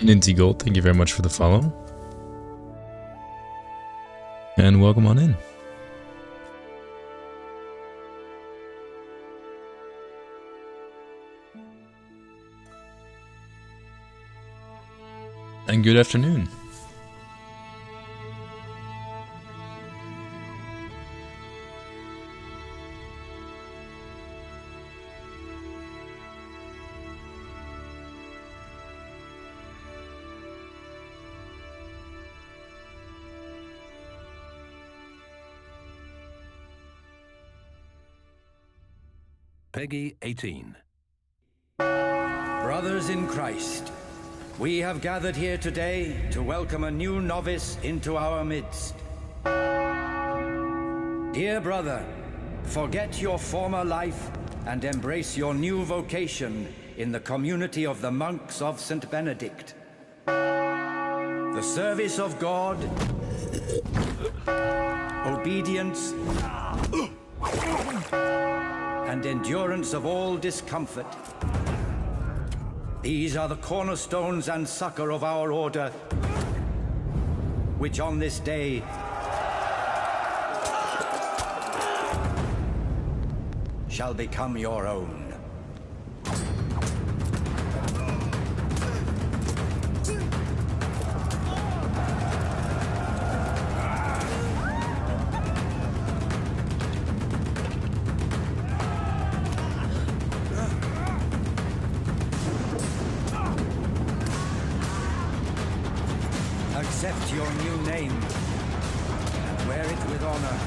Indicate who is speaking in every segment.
Speaker 1: Ninty Gold, thank you very much for the follow. And welcome on in. And good afternoon.
Speaker 2: Peggy 18. Brothers in Christ, we have gathered here today to welcome a new novice into our midst. Dear brother, forget your former life and embrace your new vocation in the community of the monks of St. Benedict. The service of God, obedience, and endurance of all discomfort. These are the cornerstones and succor of our order, which on this day shall become your own. Accept your new name and wear it with honor.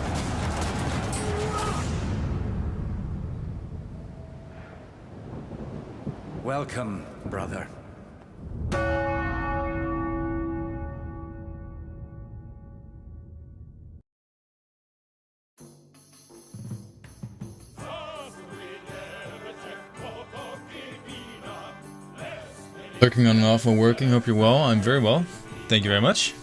Speaker 2: Welcome, brother.
Speaker 1: Lurking on and off while working, hope you're well. I'm very well. Thank you very much.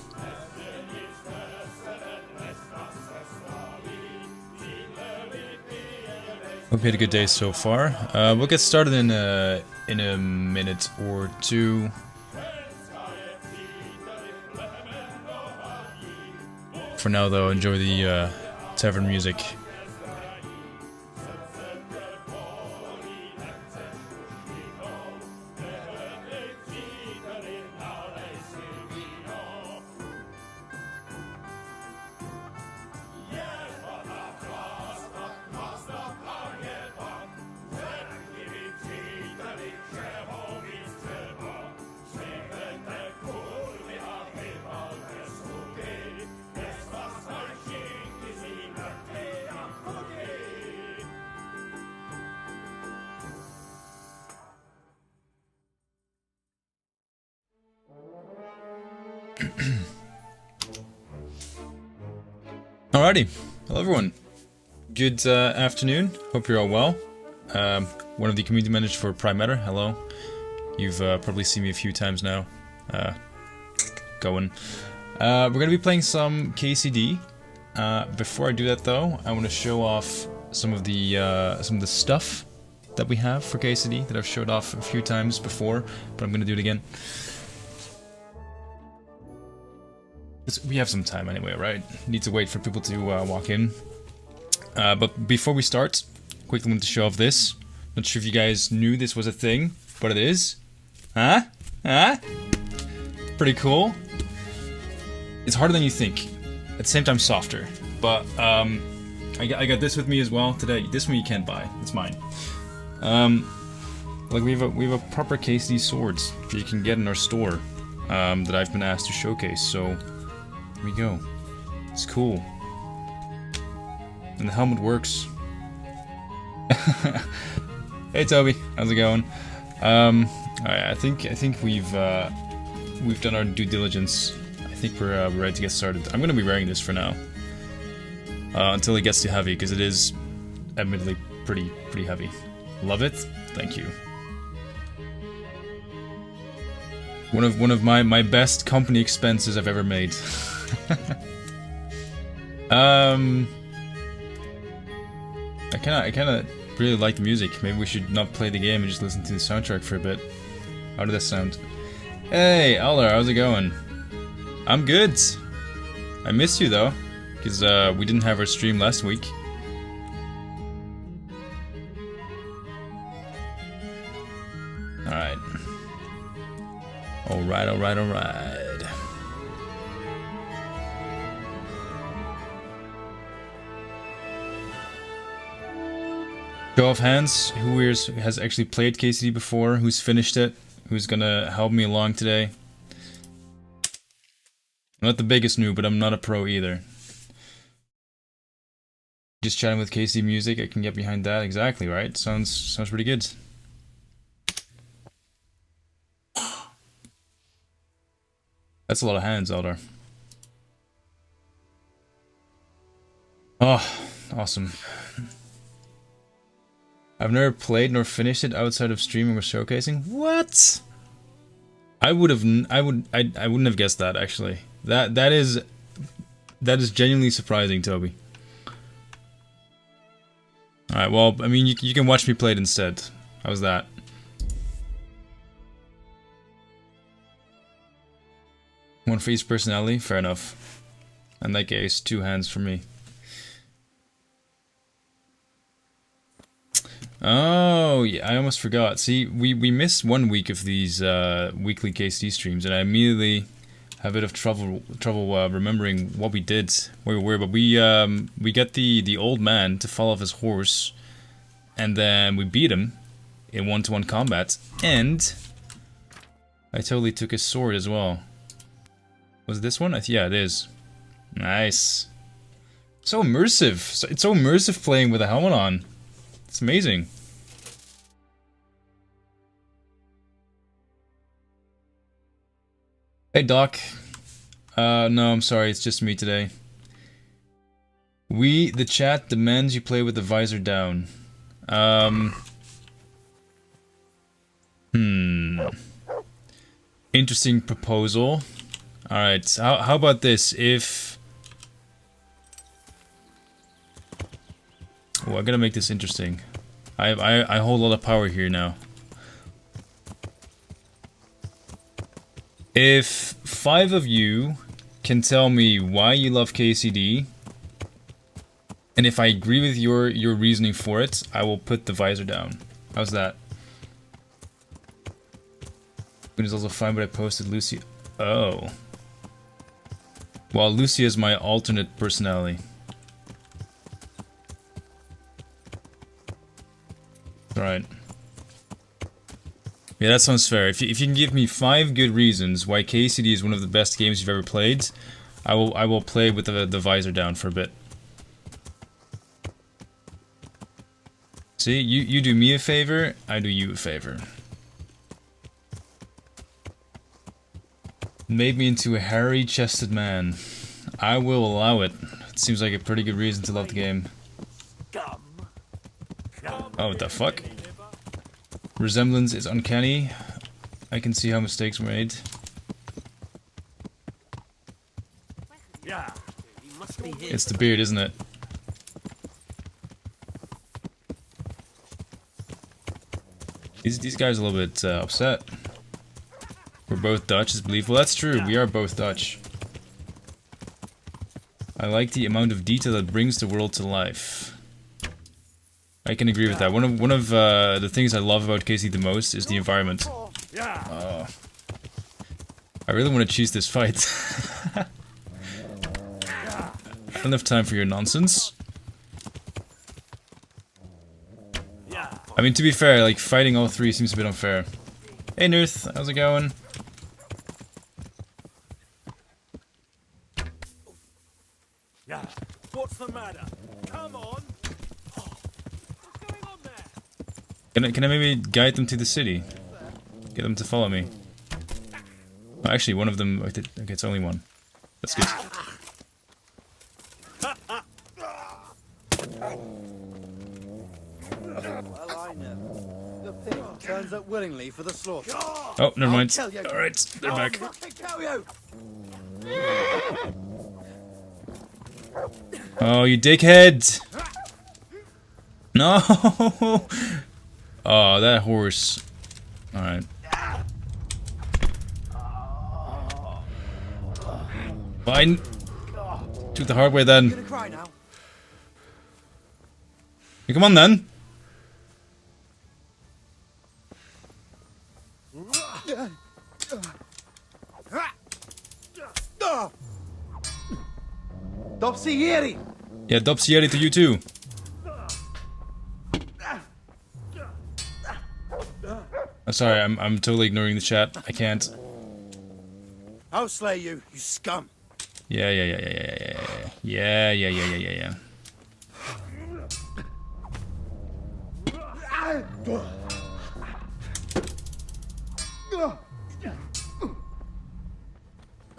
Speaker 1: Hope you had a good day so far. We'll get started in a minute or two. For now though, enjoy the tavern music. Alrighty, hello everyone. Good afternoon. Hope you're all well. One of the community managers for Prime Matter. Hello. You've probably seen me a few times now. Going. We're gonna be playing some KCD. Before I do that, though, I want to show off some of the stuff that we have for KCD that I've showed off a few times before, but I'm gonna do it again. We have some time anyway, right? Need to wait for people to walk in. But before we start, quickly want to show off this. Not sure if you guys knew this was a thing, but it is. Huh? Huh? Pretty cool. It's harder than you think. At the same time, softer. But I got this with me as well today. This one you can't buy. It's mine. Like we have a proper case of these swords that you can get in our store that I've been asked to showcase. So. Here we go. It's cool. And the helmet works. Hey Toby, how's it going? I think we've done our due diligence. I think we're ready to get started. I'm gonna be wearing this for now. Until it gets too heavy, because it is admittedly pretty heavy. Love it. Thank you. One of my best company expenses I've ever made. I kinda really like the music. Maybe we should not play the game and just listen to the soundtrack for a bit. How did that sound? Hey, Aller, how's it going? I'm good. I missed you though, because we didn't have our stream last week. Alright. Alright, alright, alright. Show of hands, who has actually played KCD before, who's finished it, who's gonna help me along today. I'm not the biggest noob, but I'm not a pro either. Just chatting with KCD music, I can get behind that, exactly, right? Sounds pretty good. That's a lot of hands, Elder. Oh, awesome. I've never played nor finished it outside of streaming or showcasing. What? I wouldn't have guessed that actually. That is genuinely surprising, Toby. All right, well, I mean, you can watch me play it instead. How's that? One for each personality, fair enough. In that case, 2 hands for me. Oh, yeah, I almost forgot. See, we missed 1 week of these weekly KCD streams, and I immediately have a bit of trouble remembering what we did, where we were. But we got the old man to fall off his horse, and then we beat him in 1-to-1 combat, and I totally took his sword as well. Was it this one? Yeah, it is. Nice. So immersive. It's so immersive playing with a helmet on. It's amazing. Hey Doc. No, I'm sorry, it's just me today. The chat demands you play with the visor down. Interesting proposal. Alright, how about this? If... Oh, I gotta make this interesting. I hold a lot of power here now. If 5 of you can tell me why you love KCD, and if I agree with your reasoning for it, I will put the visor down. How's that? It is also fine, but I posted Lucy. Oh. Well, Lucy is my alternate personality. Alright. Yeah, that sounds fair. If you can give me 5 good reasons why KCD is one of the best games you've ever played, I will play with the visor down for a bit. See, you do me a favor, I do you a favor. Made me into a hairy-chested man. I will allow it. It seems like a pretty good reason to love the game. Oh, what the fuck? Resemblance is uncanny. I can see how mistakes were made. It's the beard, isn't it? These guys are a little bit upset. We're both Dutch, is believable. That's true, we are both Dutch. I like the amount of detail that brings the world to life. I can agree with that. One of the things I love about KC the most is the environment. I really want to choose this fight. I don't have time for your nonsense. I mean, to be fair, like, fighting all 3 seems a bit unfair. Hey Nurth, how's it going?
Speaker 3: What's the matter? Come on!
Speaker 1: Can I maybe guide them to the city? Get them to follow me. Oh, actually, one of them... Okay, it's only one. That's good.
Speaker 3: The pig turns up willingly for the slaughter.
Speaker 1: Oh, never mind. Alright, they're back. Oh, you dickhead! No! Oh, that horse. Alright. Fine. Took the hard way then.
Speaker 3: You gonna cry now?
Speaker 1: Hey, come on then.
Speaker 3: Dopsieri!
Speaker 1: Yeah, Dopsieri to you too. Oh, sorry, I'm totally ignoring the chat. I can't.
Speaker 3: I'll slay you, you scum!
Speaker 1: Yeah.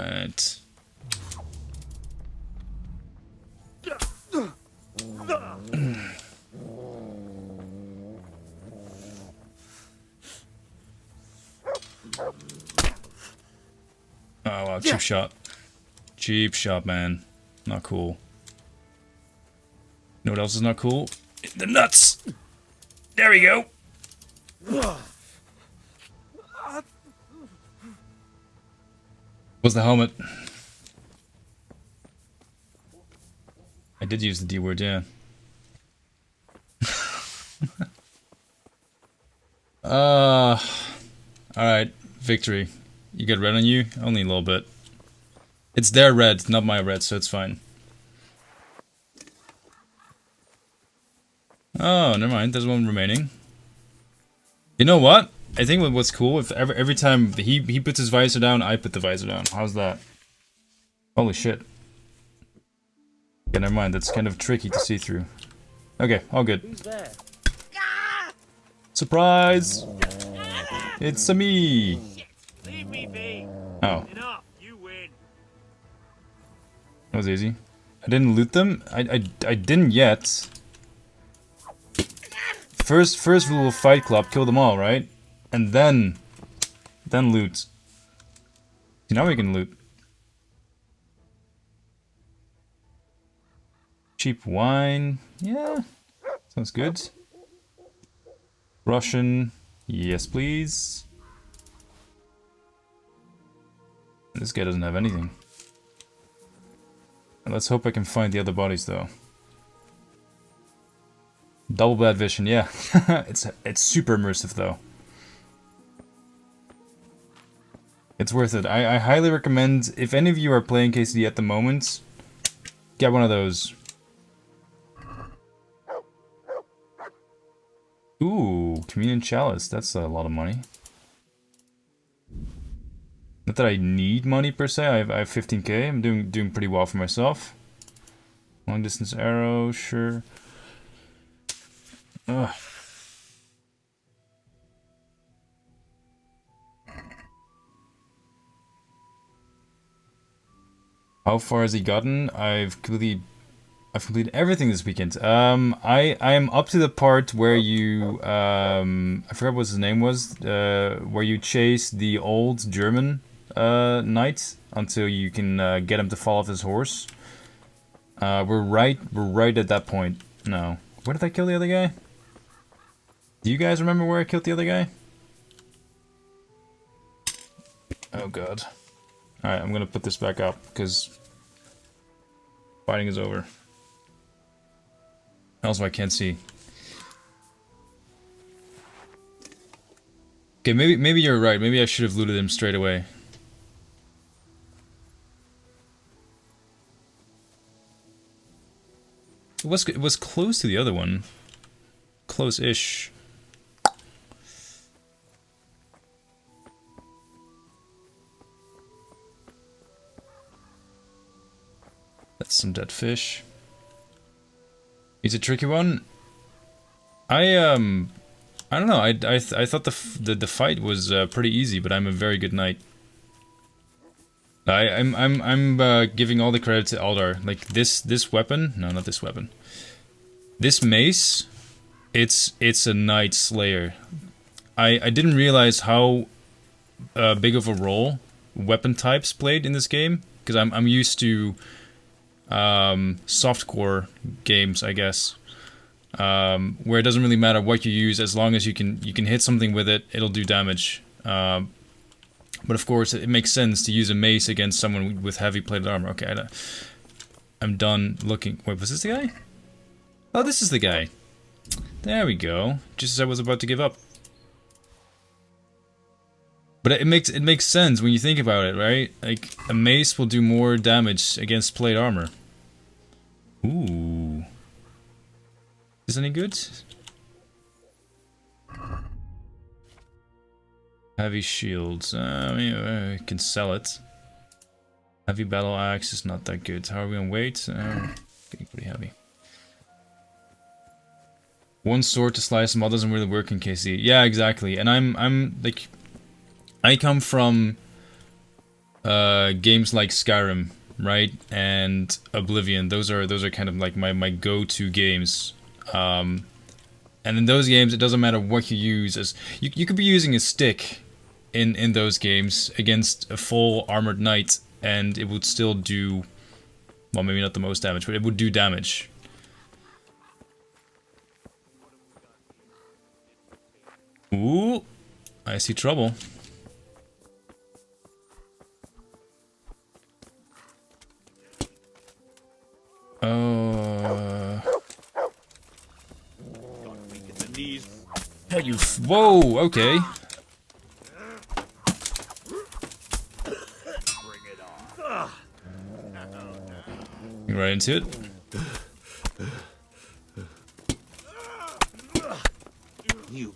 Speaker 1: Alright. Oh wow, cheap shot. Cheap shot, man. Not cool. You know what else is not cool? The nuts! There we go! What's the helmet? I did use the D word, yeah. Alright, victory. You get red on you? Only a little bit. It's their red, not my red, so it's fine. Oh, never mind, there's one remaining. You know what? I think what's cool, if every time he puts his visor down, I put the visor down. How's that? Holy shit. Yeah, never mind, that's kind of tricky to see through. Okay, all good.
Speaker 3: Who's there?
Speaker 1: Surprise! It's a me!
Speaker 4: Leave me be.
Speaker 1: Oh,
Speaker 4: Enough. You win.
Speaker 1: that was easy. I didn't loot them? I didn't yet. First rule of Fight Club, kill them all, right? And then loot. See, now we can loot. Cheap wine, yeah, sounds good. Russian, yes please. This guy doesn't have anything. Let's hope I can find the other bodies though. Double bad vision, yeah. it's super immersive though. It's worth it. I highly recommend, if any of you are playing KCD at the moment, get one of those. Ooh, Communion Chalice, that's a lot of money. Not that I need money per se, I have 15k, I'm doing pretty well for myself. Long distance arrow, sure. Ugh. How far has he gotten? I've completed everything this weekend. I am up to the part where you I forgot what his name was. Where you chase the old German knight until you can get him to fall off his horse. We're right at that point. No, where did I kill the other guy? Do you guys remember where I killed the other guy? Oh god. Alright, I'm gonna put this back up because fighting is over. Also, I can't see. Okay, maybe you're right. Maybe I should have looted him straight away. It was close to the other one. Close-ish. That's some dead fish. He's a tricky one. I don't know. I thought the fight was pretty easy, but I'm a very good knight. I'm giving all the credit to Aldar. Like this weapon, no, not this weapon. This mace, it's a knight slayer. I didn't realize how big of a role weapon types played in this game, because I'm used to softcore games, I guess, where it doesn't really matter what you use as long as you can hit something with it, it'll do damage. But of course, it makes sense to use a mace against someone with heavy plated armor. Okay, I'm done looking. Wait, was this the guy? Oh, this is the guy. There we go. Just as I was about to give up. But it makes sense when you think about it, right? Like, a mace will do more damage against plate armor. Ooh. Is this any good? Heavy shields. I mean, I can sell it. Heavy battle axe is not that good. How are we on weight? Getting pretty heavy. One sword to slice them all doesn't really work in KC. Yeah, exactly. And I'm like, I come from games like Skyrim, right? And Oblivion. Those are kind of like my go-to games. And in those games, it doesn't matter what you use. As you could be using a stick in those games against a full armored knight, and it would still do, well, maybe not the most damage, but it would do damage. Ooh, I see trouble. Whoa, okay. Right into it.
Speaker 4: You.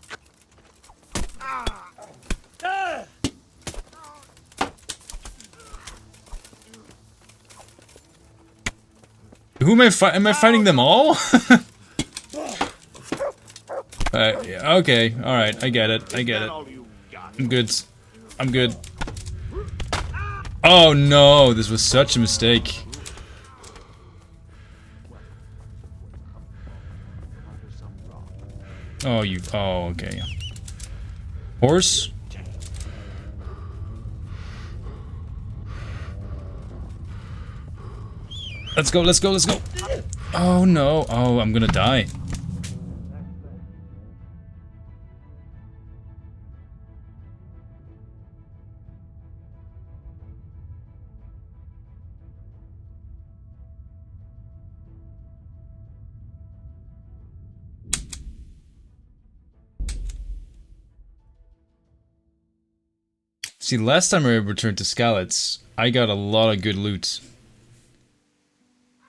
Speaker 1: Who am I fighting? Am I fighting them all? Yeah, okay, alright, I get it, I get it. I'm good. I'm good. Oh no, this was such a mistake. Oh, oh, okay. Horse? Let's go, let's go, let's go! Oh no, oh, I'm gonna die. See, last time I returned to Skalitz, I got a lot of good loot.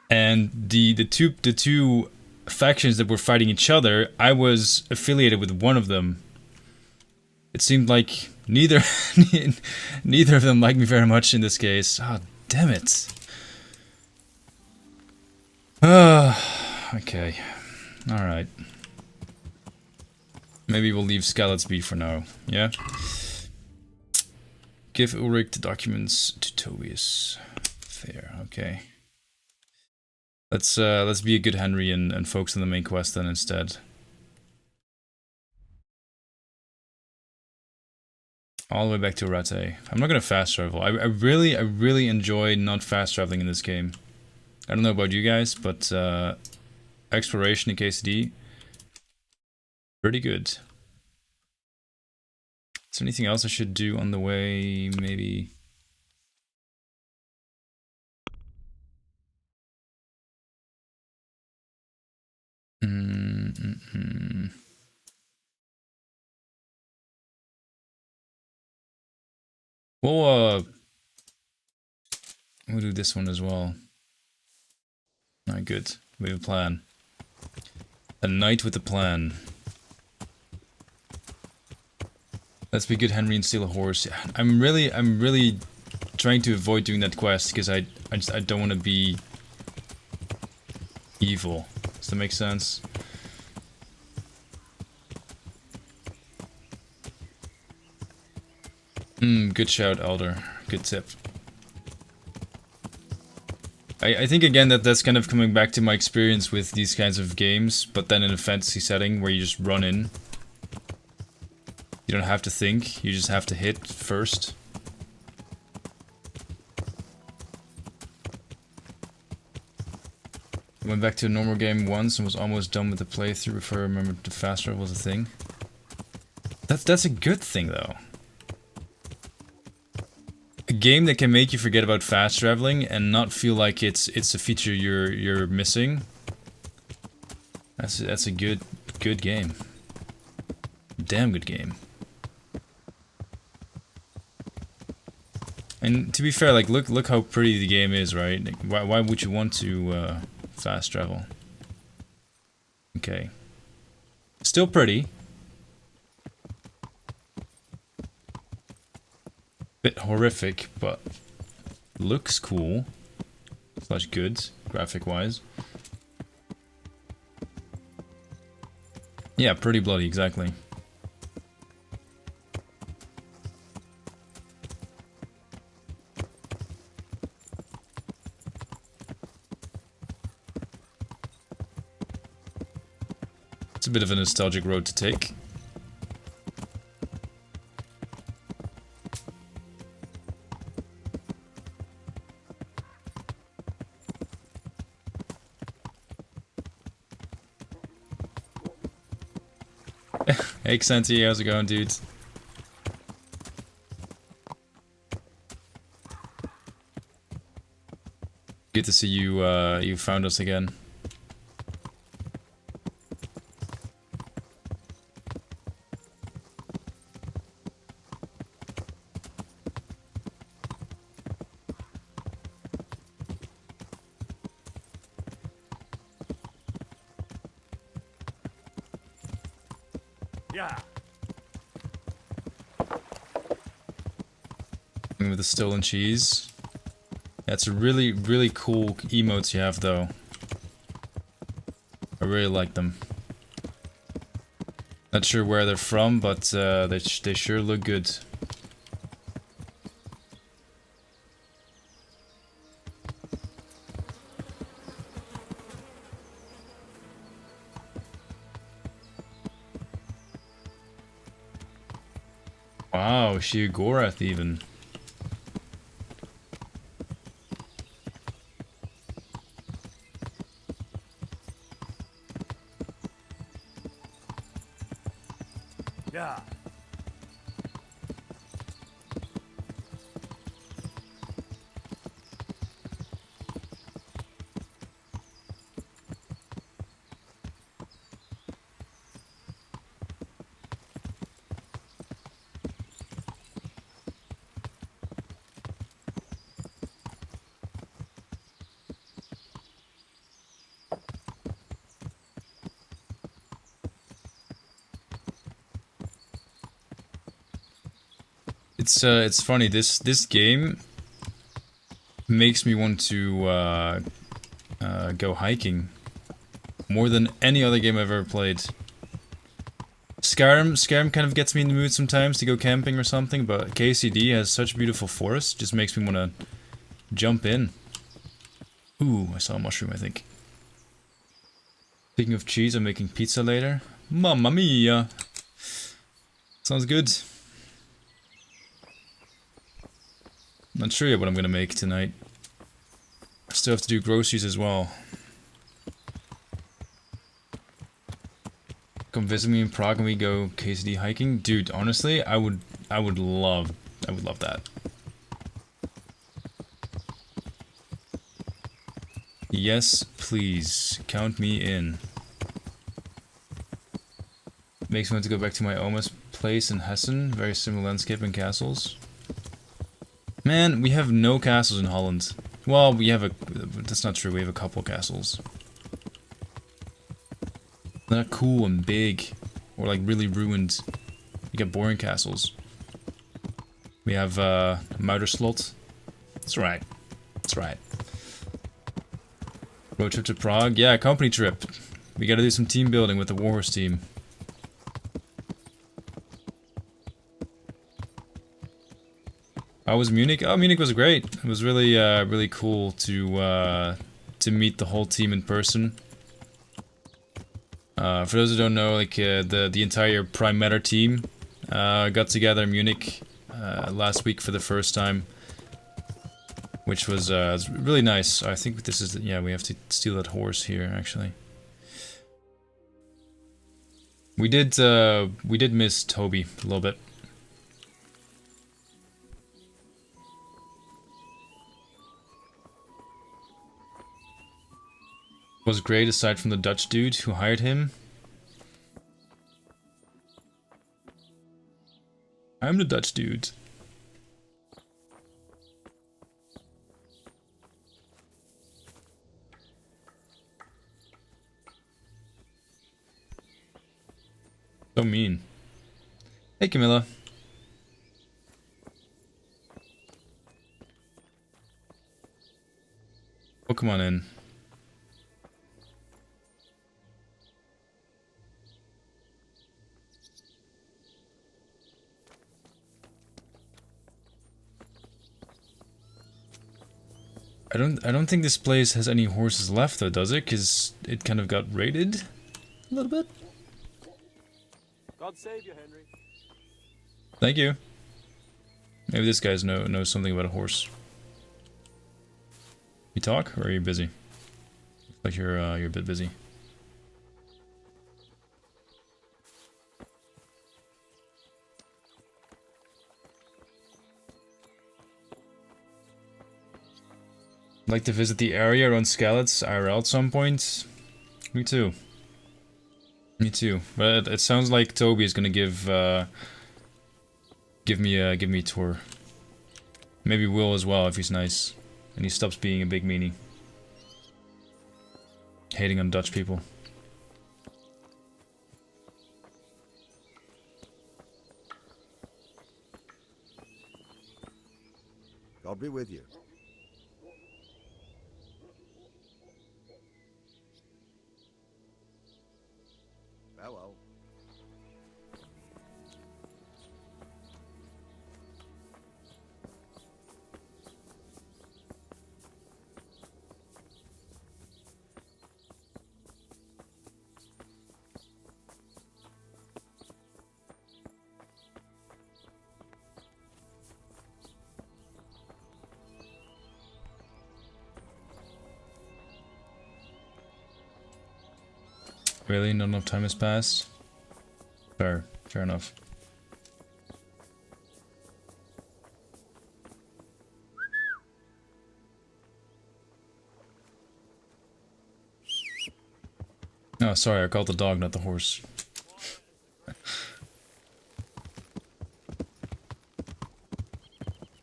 Speaker 1: And the two factions that were fighting each other, I was affiliated with one of them. It seemed like neither of them liked me very much in this case. Ah, oh, damn it. Okay. Alright. Maybe we'll leave Skalitz be for now, yeah? Give Ulrich the documents to Tobias. Fair, okay. Let's be a good Henry and focus on the main quest then instead. All the way back to Rate. I'm not gonna fast travel. I really enjoy not fast traveling in this game. I don't know about you guys, but exploration in KCD, pretty good. Is there anything else I should do on the way? Maybe. We'll do this one as well. Alright, good. We have a plan. A knight with a plan. Let's be good, Henry, and steal a horse. I'm really trying to avoid doing that quest because I don't want to be evil. Does that make sense? Good shout, Elder. Good tip. I think again that's kind of coming back to my experience with these kinds of games, but then in a fantasy setting where you just run in. You don't have to think, you just have to hit first. I went back to a normal game once and was almost done with the playthrough if I remember the fast travel was a thing. That's a good thing though. game that can make you forget about fast traveling and not feel like it's a feature you're missing. That's a good game. Damn good game. And to be fair, like look how pretty the game is, right? Like, why would you want to fast travel? Okay. Still pretty. Bit horrific, but looks cool. Slash good, graphic-wise. Yeah, pretty bloody, exactly. It's a bit of a nostalgic road to take. Hey Xanti, how's it going, dudes? Good to see you, you found us again.
Speaker 4: Yeah.
Speaker 1: With the stolen cheese. That's a really cool emotes you have, though. I really like them. Not sure where they're from, but they sure look good. Wow, Shiogorath even.
Speaker 4: Yeah.
Speaker 1: It's funny, this game makes me want to go hiking more than any other game I've ever played. Skyrim kind of gets me in the mood sometimes to go camping or something, but KCD has such beautiful forests, just makes me want to jump in. Ooh, I saw a mushroom, I think. Speaking of cheese, I'm making pizza later. Mamma mia! Sounds good. Not sure yet what I'm gonna make tonight. I still have to do groceries as well. Come visit me in Prague and we go KCD hiking? Dude, honestly, I would love that. Yes, please. Count me in. Makes me want to go back to my Oma's place in Hessen. Very similar landscape and castles. Man, we have no castles in Holland. Well, we have that's not true, we have a couple castles. They're not cool and big, or like really ruined. You get boring castles. We have Muiderslot. That's right. That's right. Road trip to Prague? Yeah, company trip. We gotta do some team building with the Warhorse team. How was Munich? Oh, Munich was great. It was really, really cool to meet the whole team in person. For those who don't know, like the entire Prime Matter team got together in Munich last week for the first time, which was really nice. I think this is yeah, we have to steal that horse here actually. We did miss Toby a little bit. Was great aside from the Dutch dude who hired him. I'm the Dutch dude. So mean. Hey Camilla. Oh, come on in. I don't think this place has any horses left though, does it? Because it kind of got raided a little bit.
Speaker 4: God save you, Henry.
Speaker 1: Thank you. Maybe this guy's knows something about a horse. You talk, or are you busy? Looks like you're a bit busy. I'd like to visit the area around Skalitz IRL at some point. Me too. Me too. But it sounds like Toby is gonna give me a tour. Maybe Will as well if he's nice and he stops being a big meanie, hating on Dutch people.
Speaker 3: God be with you. Farewell.
Speaker 1: Really? Not enough time has passed? Fair enough. Oh, sorry, I called the dog, not the horse.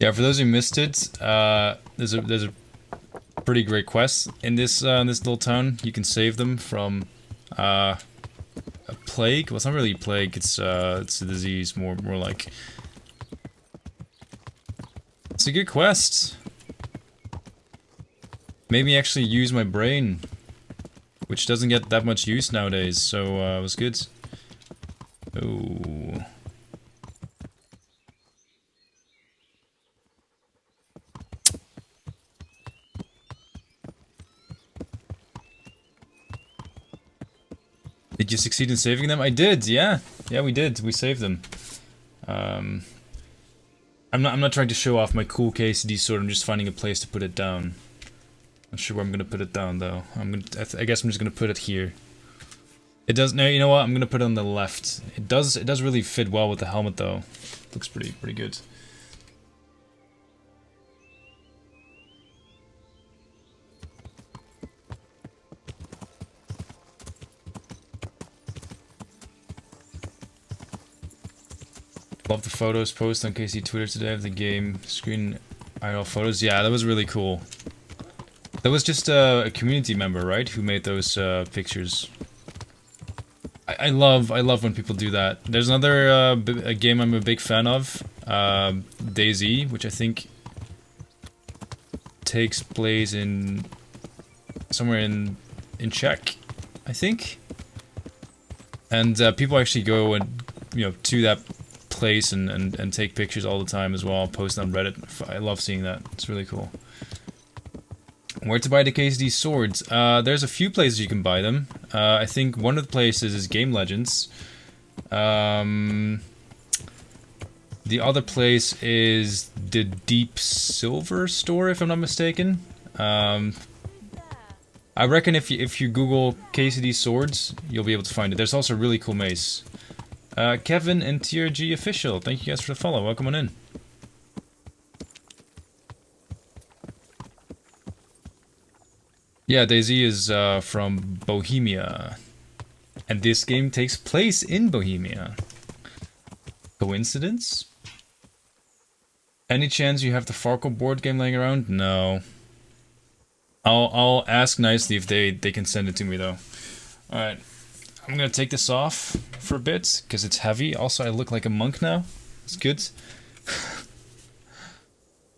Speaker 1: Yeah, for those who missed it, there's a pretty great quest in this little town. You can save them from a plague. Well, it's not really a plague. It's a disease, more like. It's a good quest. Made me actually use my brain, which doesn't get that much use nowadays. So it was good. Oh. Did you succeed in saving them? I did, yeah. Yeah, we did. We saved them. I'm not trying to show off my cool KCD sword. I'm just finding a place to put it down. Not sure where I'm gonna put it down though. I guess I'm just gonna put it here. It does. No, you know what? I'm gonna put it on the left. It does really fit well with the helmet though. Looks pretty good. Love the photos posted on KC Twitter today of the game screen IRL photos. Yeah, that was really cool. That was just a community member, right, who made those pictures. I love when people do that. There's another a game I'm a big fan of, DayZ, which I think takes place in somewhere in Czech, I think. And people actually go and to that place and take pictures all the time as well, post on Reddit. I love seeing that. It's really cool. Where to buy the KSD swords? There's a few places you can buy them. I think one of the places is Game Legends. The other place is the Deep Silver store, if I'm not mistaken. I reckon if you Google KCD swords, you'll be able to find it. There's also a really cool mace. Kevin and TRG Official, thank you guys for the follow. Welcome on in. Yeah, Daisy is from Bohemia. And this game takes place in Bohemia. Coincidence? Any chance you have the Farco board game laying around? No. I'll ask nicely if they can send it to me though. Alright. I'm gonna take this off for a bit, because it's heavy. Also, I look like a monk now. It's good.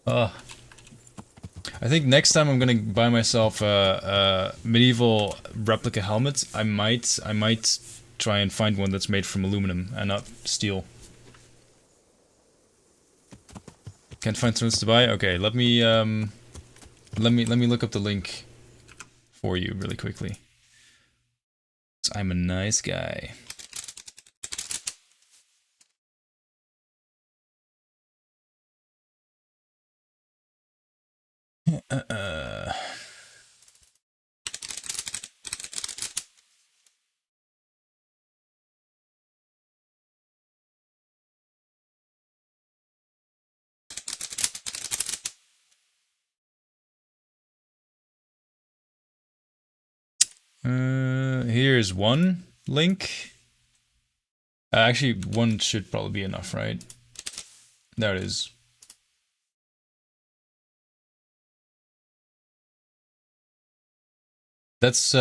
Speaker 1: I think next time I'm gonna buy myself a medieval replica helmet. I might try and find one that's made from aluminum and not steel. Can't find something to buy? Okay, let me look up the link for you really quickly. I'm a nice guy. Here's one link. Actually, one should probably be enough, right? There it is. That's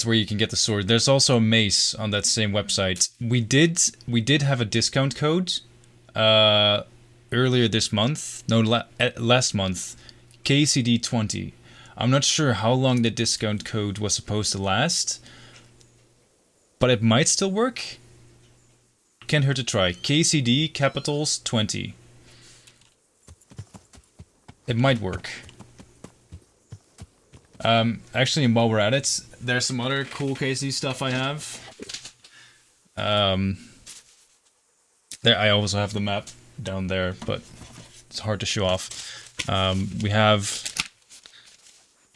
Speaker 1: where you can get the sword. There's also a mace on that same website. We did have a discount code earlier this month. No, last month. KCD20. I'm not sure how long the discount code was supposed to last, but it might still work. Can't hurt to try. KCD capitals 20. It might work. Actually, while we're at it, there's some other cool KC stuff I have. There, I also have the map down there, but it's hard to show off. We have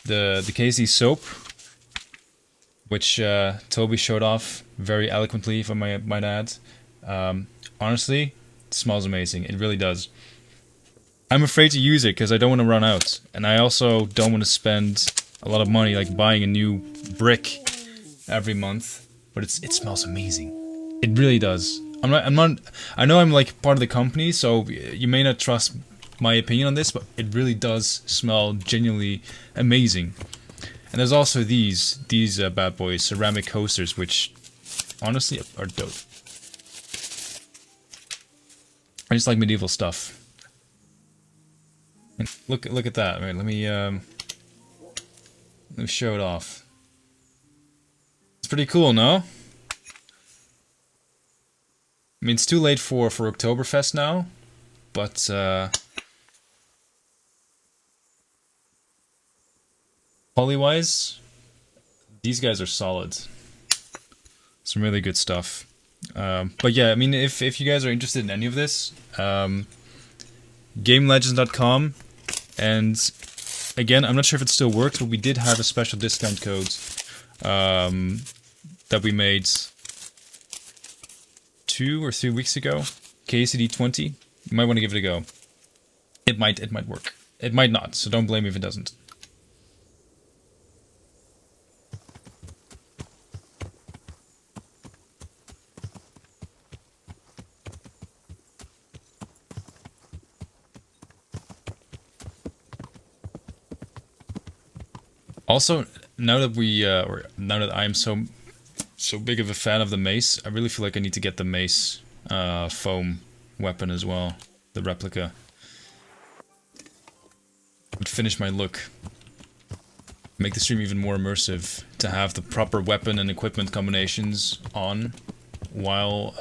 Speaker 1: the KC soap, which Toby showed off very eloquently, if I might add. Honestly, it smells amazing. It really does. I'm afraid to use it because I don't want to run out, and I also don't want to spend a lot of money like buying a new brick every month. But it smells amazing. It really does. I'm not. I know I'm like part of the company, so you may not trust my opinion on this, but it really does smell genuinely amazing. And there's also these bad boys, ceramic coasters, which honestly are dope. I just like medieval stuff. And look at that. Right, let me show it off. It's pretty cool, no? I mean, it's too late for Oktoberfest now, but poly-wise, these guys are solid. Some really good stuff. But yeah, I mean, if you guys are interested in any of this, GameLegends.com, and again, I'm not sure if it still works, but we did have a special discount code that we made 2 or 3 weeks ago. KCD20. You might want to give it a go. It might work. It might not, so don't blame me if it doesn't. Also, now that now that I'm so big of a fan of the mace, I really feel like I need to get the mace foam weapon as well, the replica. Would finish my look, make the stream even more immersive. To have the proper weapon and equipment combinations on while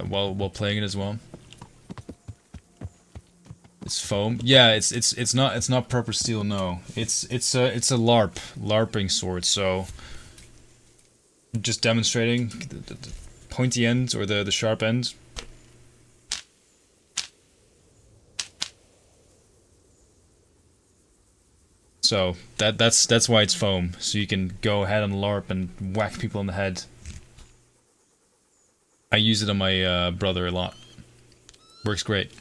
Speaker 1: while playing it as well. It's foam. Yeah, it's not proper steel. No, it's a LARPing sword. So just demonstrating the pointy end or the sharp end. So that's why it's foam. So you can go ahead and LARP and whack people in the head. I use it on my brother a lot. Works great.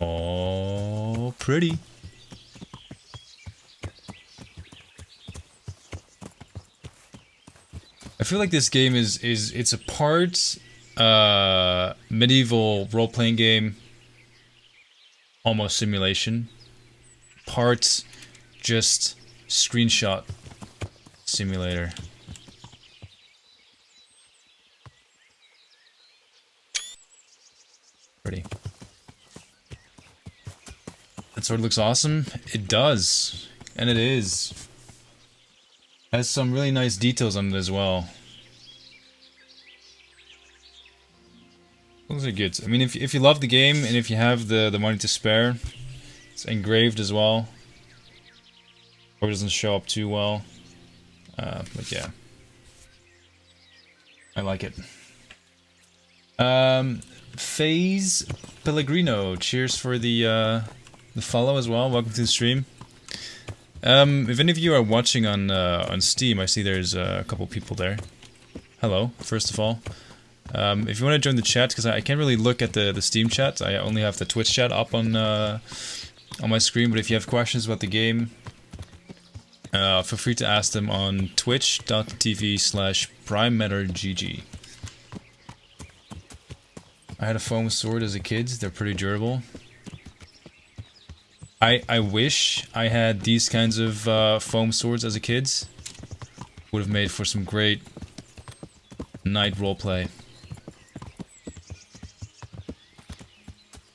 Speaker 1: Oh, pretty. I feel like this game it's a part medieval role-playing game, almost simulation, part just screenshot simulator. Pretty. That sword looks awesome. It does, and it is. Has some really nice details on it as well. Looks like good. I mean, if you love the game and if you have the money to spare, it's engraved as well. Or doesn't show up too well. But yeah, I like it. FaZe Pellegrino, cheers for the follow as well. Welcome to the stream. If any of you are watching on Steam, I see there's a couple people there. Hello, first of all. If you want to join the chat, because I can't really look at the Steam chat, I only have the Twitch chat up on my screen. But if you have questions about the game, feel free to ask them on twitch.tv/primemattergg. I had a foam sword as a kid. They're pretty durable. I wish I had these kinds of foam swords as a kid. Would have made for some great night roleplay.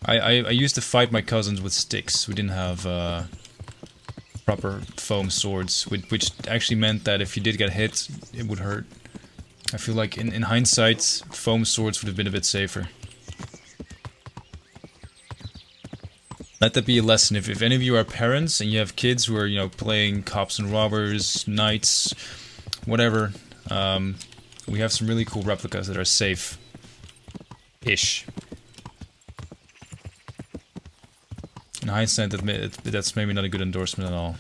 Speaker 1: I used to fight my cousins with sticks. We didn't have proper foam swords, which actually meant that if you did get hit, it would hurt. I feel like in hindsight, foam swords would have been a bit safer. Let that be a lesson. If any of you are parents and you have kids who are, you know, playing cops and robbers, knights, whatever, we have some really cool replicas that are safe-ish. In hindsight, that's maybe not a good endorsement at all.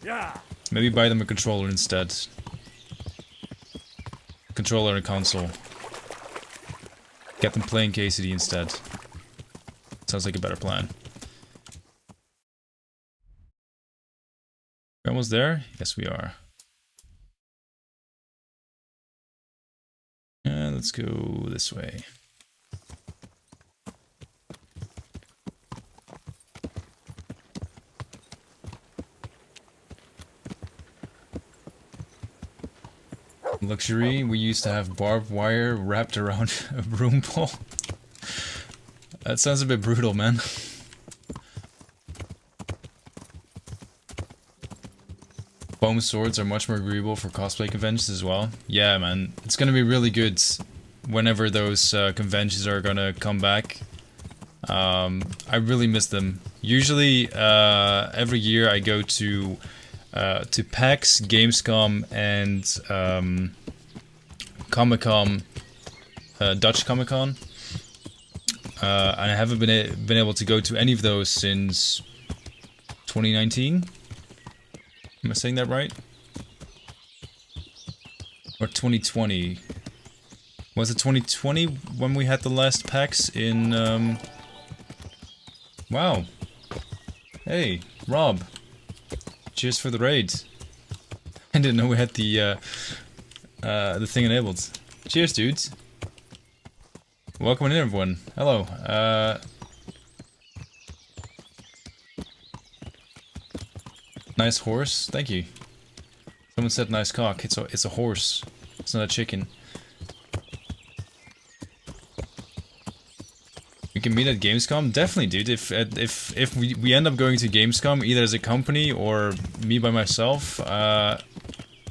Speaker 4: Yeah.
Speaker 1: Maybe buy them a controller instead. Controller and a console. Get them playing KCD instead. Sounds like a better plan. We're almost there? Yes, we are. And let's go this way. Luxury, we used to have barbed wire wrapped around a broom pole. That sounds a bit brutal, man. Foam swords are much more agreeable for cosplay conventions as well. Yeah, man, it's gonna be really good whenever those conventions are gonna come back. I really miss them. Usually, every year I go to PAX, Gamescom, and Comic-Con, Dutch Comic-Con. And I haven't been able to go to any of those since 2019. Am I saying that right? Or 2020? Was it 2020 when we had the last PAX in? Wow. Hey, Rob. Cheers for the raid. I didn't know we had the thing enabled. Cheers, dudes. Welcome in, everyone. Hello. Nice horse. Thank you. Someone said nice cock. It's a horse. It's not a chicken. We can meet at Gamescom? Definitely, dude. If we end up going to Gamescom, either as a company or me by myself,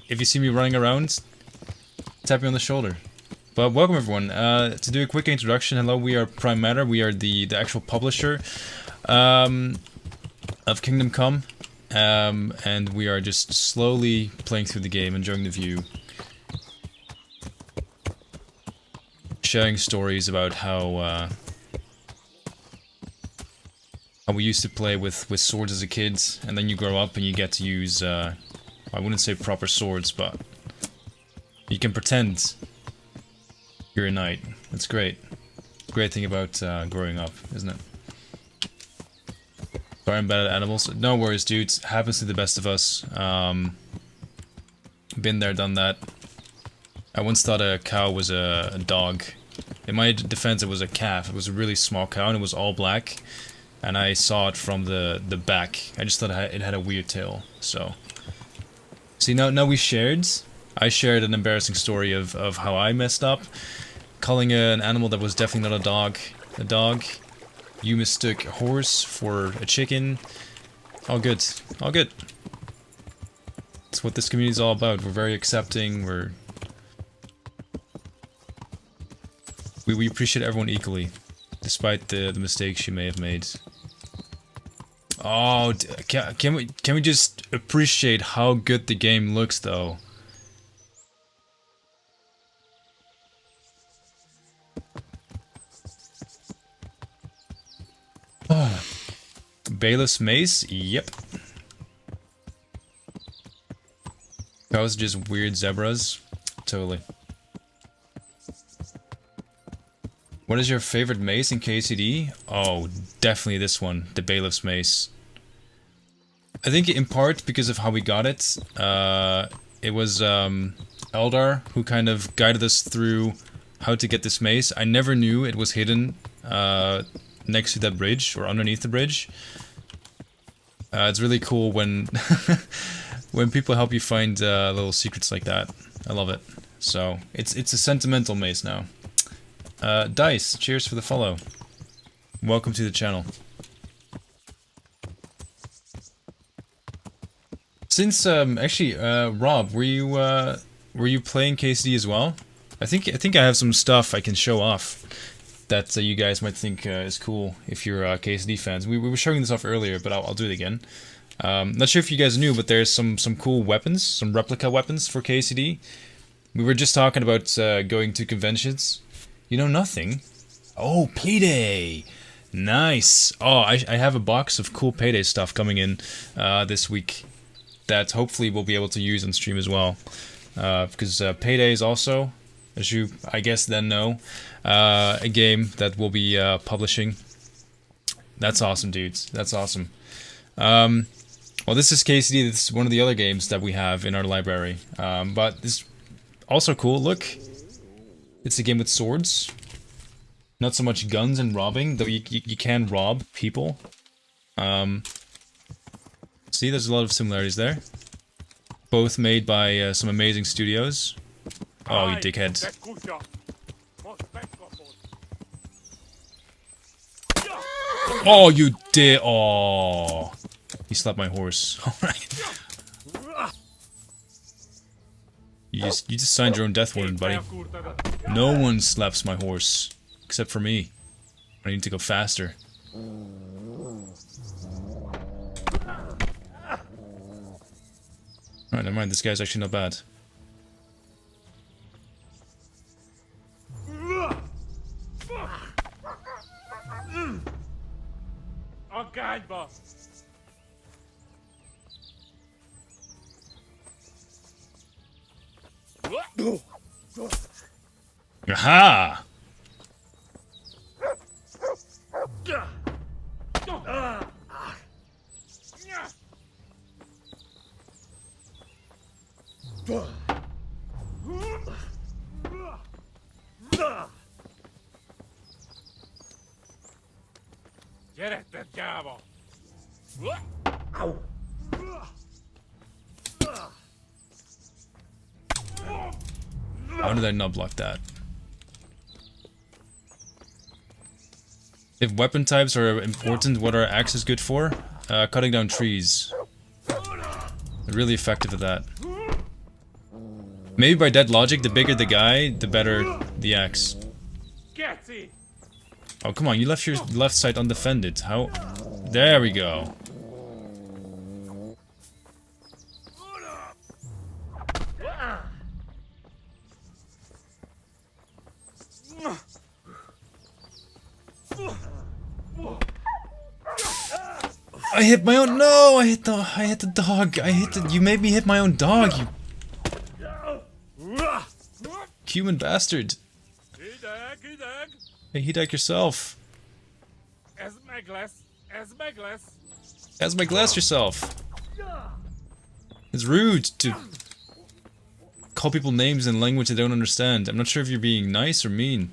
Speaker 1: if you see me running around, tap me on the shoulder. But welcome everyone. To do a quick introduction, hello, we are Prime Matter. We are the actual publisher of Kingdom Come. And we are just slowly playing through the game, enjoying the view. Sharing stories about how we used to play with swords as a kid, and then you grow up and you get to use, I wouldn't say proper swords, but you can pretend you're a knight. That's great. Great thing about growing up, isn't it? Sorry, I'm bad at animals. No worries, dudes. Happens to the best of us. Been there, done that. I once thought a cow was a dog. In my defense, it was a calf. It was a really small cow, and it was all black. And I saw it from the back. I just thought it had a weird tail. So, see, now we shared. I shared an embarrassing story of how I messed up, calling an animal that was definitely not a dog. A dog. You mistook a horse for a chicken. All good. All good. That's what this community is all about. We're very accepting. We appreciate everyone equally, despite the mistakes you may have made. Oh, can we just appreciate how good the game looks, though? Bailiffs Mace? Yep. Cows just weird zebras? Totally. What is your favorite mace in KCD? Oh, definitely this one, the Bailiffs Mace. I think in part because of how we got it. It was Eldar who kind of guided us through how to get this mace. I never knew it was hidden next to that bridge or underneath the bridge. It's really cool when when people help you find little secrets like that. I love it. So it's a sentimental mace now. Dice, cheers for the follow. Welcome to the channel. Since actually, Rob, were you playing KCD as well? I think I have some stuff I can show off that you guys might think is cool if you're KCD fans. We were showing this off earlier, but I'll do it again. Not sure if you guys knew, but there's some cool weapons, some replica weapons for KCD. We were just talking about going to conventions. You know nothing? Oh, Payday! Nice! Oh, I have a box of cool Payday stuff coming in this week that hopefully we'll be able to use on stream as well. Because Payday is also, as you, I guess, then know, a game that we'll be publishing. That's awesome, dudes. That's awesome. Well, this is KCD. This is one of the other games that we have in our library. But this is also cool. Look. It's a game with swords. Not so much guns and robbing, though you can rob people. See, there's a lot of similarities there. Both made by some amazing studios. Oh, you dickhead. Oh, you did. Oh. He slapped my horse. Alright. You just signed your own death warrant, buddy. No one slaps my horse. Except for me. I need to go faster. Alright, never mind. This guy's actually not bad. Aha! How did I not block that? If weapon types are important, what are axes good for? Cutting down trees. They're really effective at that. Maybe by that logic, the bigger the guy, the better the axe. Oh, come on, you left your left side undefended. How? There we go. I hit my own. No, I hit the dog. You made me hit my own dog. You human bastard. Hey, heat deck yourself.
Speaker 4: As my glass. As my glass.
Speaker 1: As my glass yourself. It's rude to call people names in language they don't understand. I'm not sure if you're being nice or mean.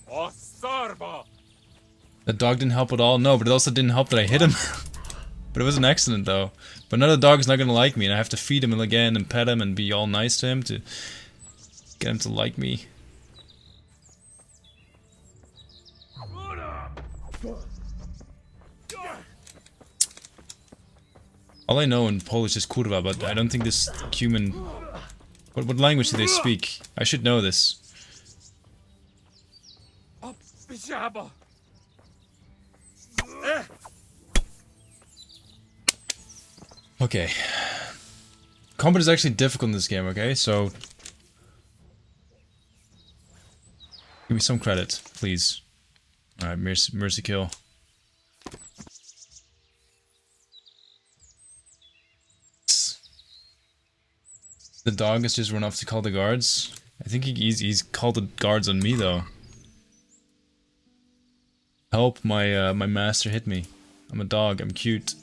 Speaker 4: Oh, Sarba.
Speaker 1: The dog didn't help at all? No, but it also didn't help that I hit him. But it was an accident though. But now the dog's not gonna like me and I have to feed him again and pet him and be all nice to him to get him to like me. All I know in Polish is kurwa, but I don't think this human... What language do they speak? I should know this.
Speaker 4: Oh, Bijaba.
Speaker 1: Okay. Combat is actually difficult in this game, okay? So... Give me some credit, please. Alright, mercy kill. The dog has just run off to call the guards. I think he's called the guards on me though. Help, my master hit me. I'm a dog, I'm cute.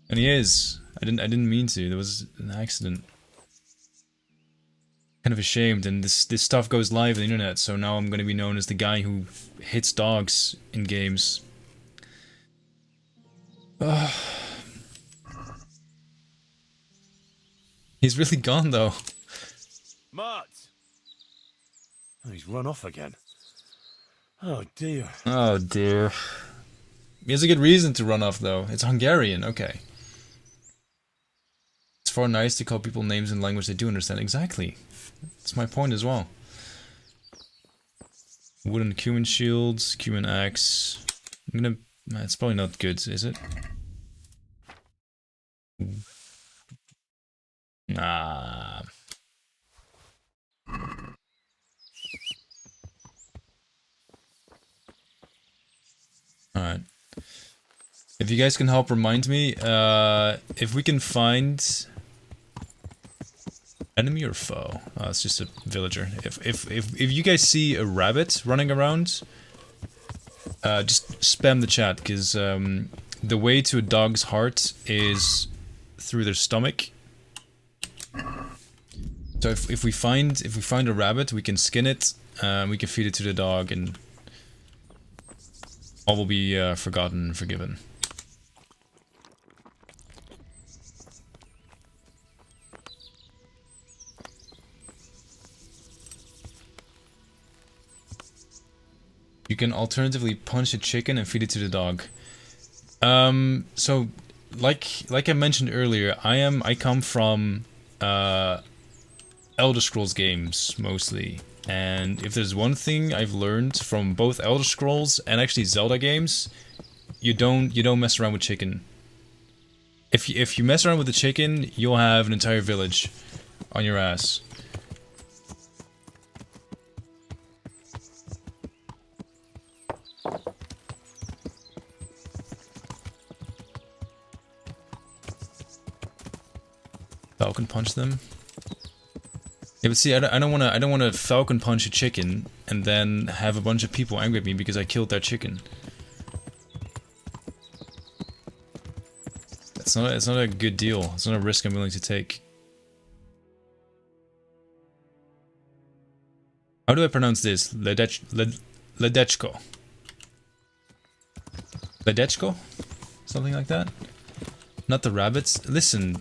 Speaker 1: And he is. I didn't mean to. There was an accident. Kind of ashamed, and this stuff goes live on the internet, so now I'm gonna be known as the guy who hits dogs in games. He's really gone though.
Speaker 3: Mart! Oh, he's run off again. Oh dear.
Speaker 1: Oh dear. He has a good reason to run off though. It's Hungarian, okay. It's far nice to call people names in language they do understand. Exactly. That's my point as well. Wooden cumin shields, cumin axe. I'm gonna... It's probably not good, is it? Nah. Alright. If you guys can help remind me, if we can find... Enemy or foe? Oh, it's just a villager. If you guys see a rabbit running around, just spam the chat, because the way to a dog's heart is through their stomach. So if we find a rabbit, we can skin it, we can feed it to the dog, and all will be forgotten and forgiven. You can alternatively punch a chicken and feed it to the dog. So like I mentioned earlier, I come from Elder Scrolls games mostly, and if there's one thing I've learned from both Elder Scrolls and actually Zelda games, you don't mess around with chicken. If you mess around with the chicken, you'll have an entire village on your ass. Falcon punch them. Yeah, but see, I don't want to falcon punch a chicken and then have a bunch of people angry at me because I killed that chicken. It's not a good deal. It's not a risk I'm willing to take. How do I pronounce this? Ledechko. Ledechko? Something like that? Not the rabbits. Listen,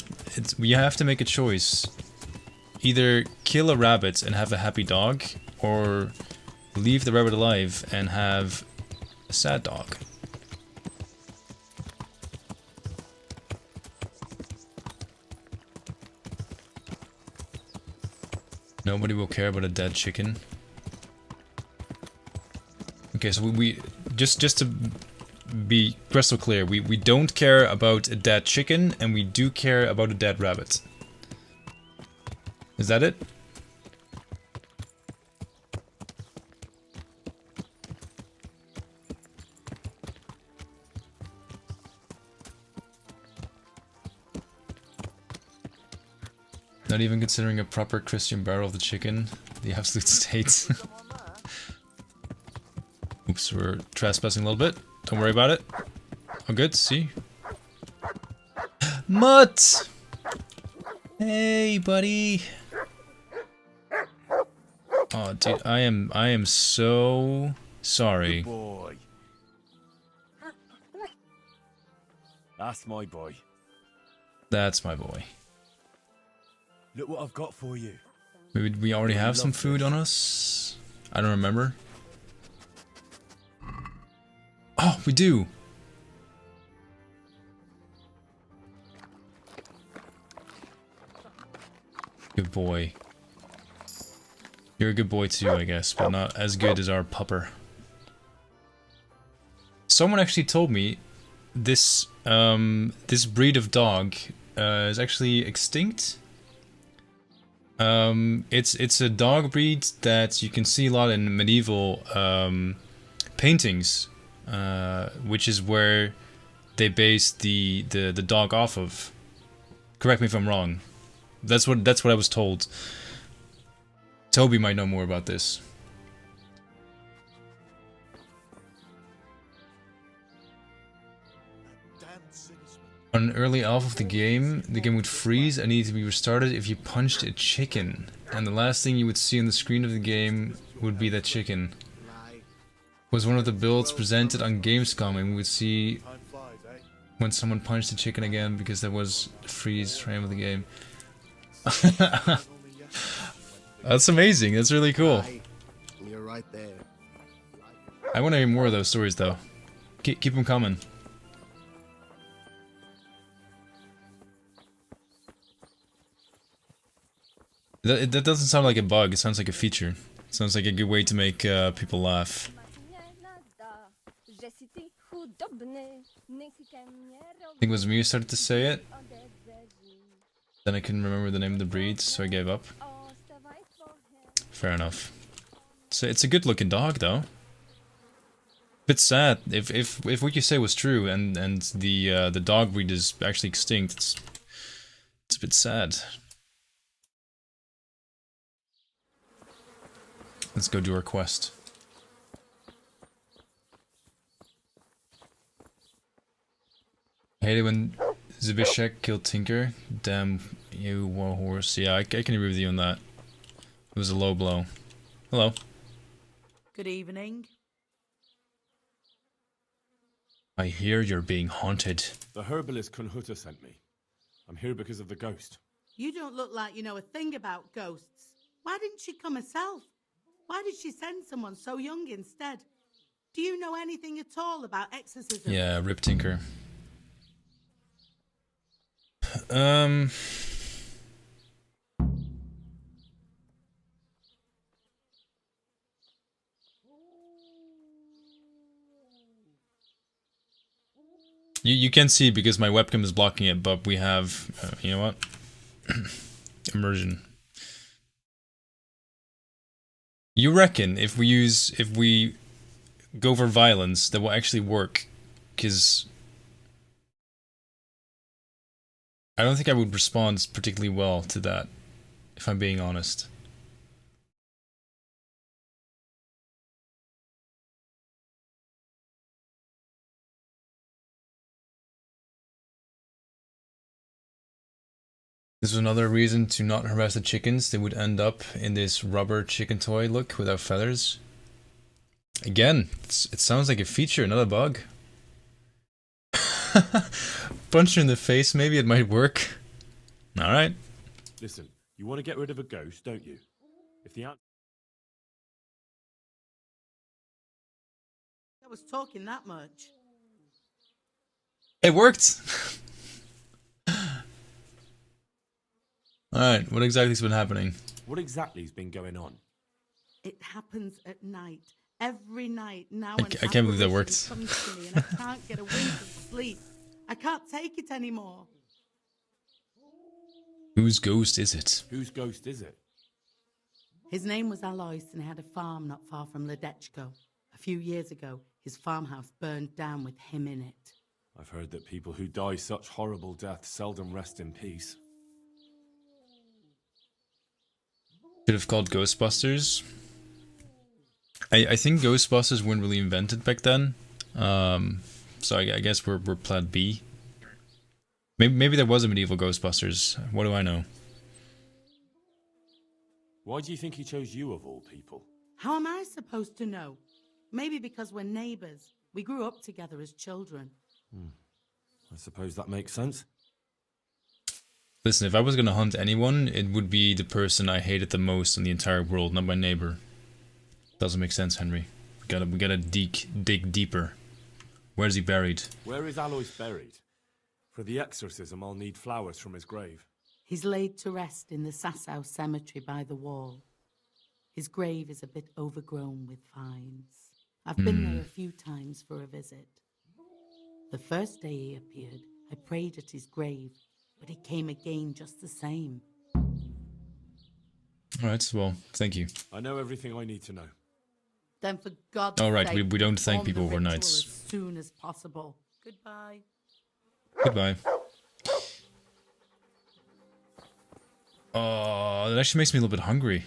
Speaker 1: you have to make a choice. Either kill a rabbit and have a happy dog, or leave the rabbit alive and have a sad dog. Nobody will care about a dead chicken. Okay, so we just to be crystal clear, we don't care about a dead chicken, and we do care about a dead rabbit. Is that it? Not even considering a proper Christian barrel of the chicken. The absolute state. Oops, we're trespassing a little bit. Don't worry about it. Oh good, see? Mutt! Hey, buddy! Oh, dude, I am so sorry.
Speaker 5: Good boy. That's my boy.
Speaker 1: That's my boy.
Speaker 5: Look what I've got for you.
Speaker 1: Maybe we already have some food on us? I don't remember. Oh, we do! Good boy. You're a good boy too, I guess, but not as good as our pupper. Someone actually told me this this breed of dog is actually extinct. It's a dog breed that you can see a lot in medieval paintings, which is where they based the dog off of. Correct me if I'm wrong. That's what I was told. Toby might know more about this. On an early alpha of the game would freeze and need to be restarted if you punched a chicken. And the last thing you would see on the screen of the game would be that chicken. Was one of the builds presented on Gamescom, and we would see when someone punched a chicken again because there was a freeze frame of the game. That's amazing, that's really cool.
Speaker 3: You're right there.
Speaker 1: I want to hear more of those stories though. Keep them coming. That doesn't sound like a bug, it sounds like a feature. It sounds like a good way to make people laugh. I think it was me who started to say it. Then I couldn't remember the name of the breed, so I gave up. Fair enough. So it's a good looking dog though. Bit sad if what you say was true and the dog breed is actually extinct. It's a bit sad. Let's go do our quest. I hate it when Zbyszek killed Tinker. Damn you, warhorse. Yeah, I can agree with you on that. It was a low blow. Hello.
Speaker 6: Good evening.
Speaker 1: I hear you're being haunted.
Speaker 7: The herbalist Kunhuta sent me. I'm here because of the ghost.
Speaker 6: You don't look like you know a thing about ghosts. Why didn't she come herself? Why did she send someone so young instead? Do you know anything at all about exorcism?
Speaker 1: Yeah, Rip Tinker. You can see because my webcam is blocking it, but we have, you know what? Immersion. You reckon if we go for violence, that will actually work? Because I don't think I would respond particularly well to that, if I'm being honest. This is another reason to not harass the chickens. They would end up in this rubber chicken toy look without feathers. Again, it sounds like a feature, not a bug. Punch her in the face, maybe it might work. Alright.
Speaker 7: Listen, you want to get rid of a ghost, don't you? If the
Speaker 6: I was talking that much.
Speaker 1: It worked! Alright, what exactly has been happening?
Speaker 7: What exactly has been going on?
Speaker 6: It happens at night. Every night now.
Speaker 1: I can't believe that worked.
Speaker 6: Comes to me and I can't get a wink of sleep. I can't take it anymore.
Speaker 1: Whose ghost is it?
Speaker 7: Whose ghost is it?
Speaker 6: His name was Alois and he had a farm not far from Ledechko. A few years ago, his farmhouse burned down with him in it.
Speaker 7: I've heard that people who die such horrible deaths seldom rest in peace.
Speaker 1: Should have called Ghostbusters. I think Ghostbusters weren't really invented back then. So I guess we're Plan B. Maybe there was a medieval Ghostbusters. What do I know?
Speaker 5: Why do you think he chose you of all people?
Speaker 6: How am I supposed to know? Maybe because we're neighbors. We grew up together as children.
Speaker 5: I suppose that makes sense.
Speaker 1: Listen, if I was gonna hunt anyone, it would be the person I hated the most in the entire world, not my neighbor. Doesn't make sense, Henry. We gotta dig deeper. Where's he buried?
Speaker 5: Where is Alois buried? For the exorcism, I'll need flowers from his grave.
Speaker 6: He's laid to rest in the Sasau cemetery by the wall. His grave is a bit overgrown with vines. I've been there a few times for a visit. The first day he appeared, I prayed at his grave, but he came again just the same.
Speaker 1: Alright, well, thank you.
Speaker 5: I know everything I need to know.
Speaker 6: Then for God's
Speaker 1: Alright,
Speaker 6: sake,
Speaker 1: we don't thank
Speaker 6: perform
Speaker 1: people
Speaker 6: the
Speaker 1: overnight.
Speaker 6: ritual as soon as possible. Goodbye.
Speaker 1: Goodbye. Oh, that actually makes me a little bit hungry.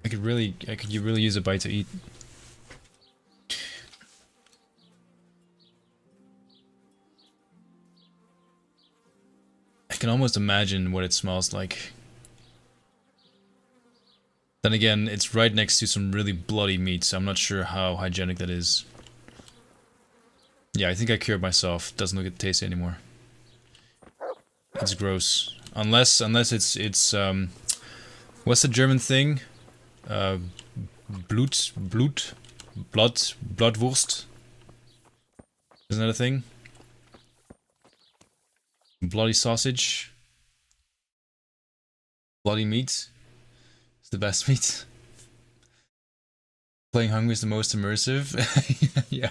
Speaker 1: I could really use a bite to eat. I can almost imagine what it smells like. Then again, it's right next to some really bloody meat, so I'm not sure how hygienic that is. Yeah, I think I cured myself. Doesn't look tasty anymore. It's gross. Unless it's what's the German thing? Bloodwurst? Isn't that a thing? Bloody sausage. Bloody meat. It's the best meat. Playing hungry is the most immersive. Yeah,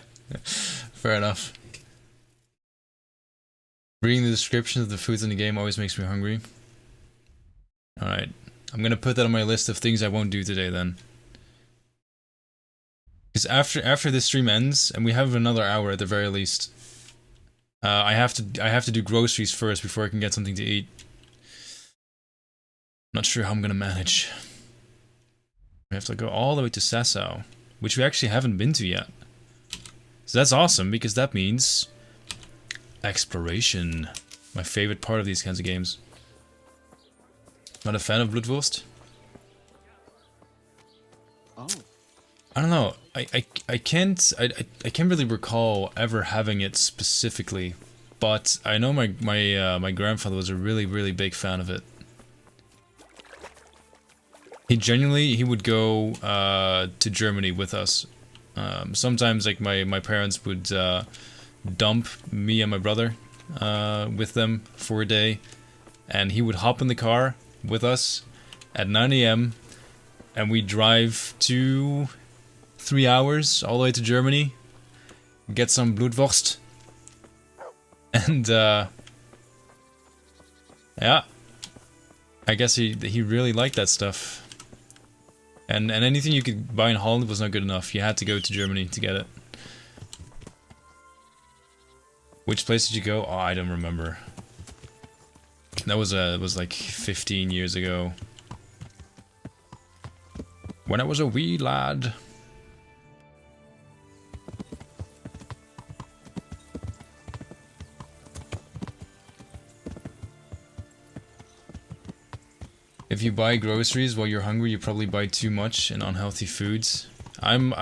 Speaker 1: fair enough. Reading the descriptions of the foods in the game always makes me hungry. Alright, I'm gonna put that on my list of things I won't do today then. Because after this stream ends, and we have another hour at the very least, I have to do groceries first before I can get something to eat. Not sure how I'm gonna manage. We have to go all the way to Sasau, which we actually haven't been to yet. So that's awesome, because that means exploration. My favorite part of these kinds of games. Not a fan of Bloodwurst?
Speaker 3: Oh.
Speaker 1: I don't know. I can't really recall ever having it specifically, but I know my grandfather was a really big fan of it. He would go to Germany with us. Sometimes like my parents would dump me and my brother with them for a day, and he would hop in the car with us at 9 AM and we'd drive 2-3 hours all the way to Germany, get some Blutwurst, and yeah, I guess he really liked that stuff. And anything you could buy in Holland was not good enough. You had to go to Germany to get it. Which place did you go? Oh, I don't remember. That was like 15 years ago. When I was a wee lad. If you buy groceries while you're hungry, you probably buy too much and unhealthy foods. I am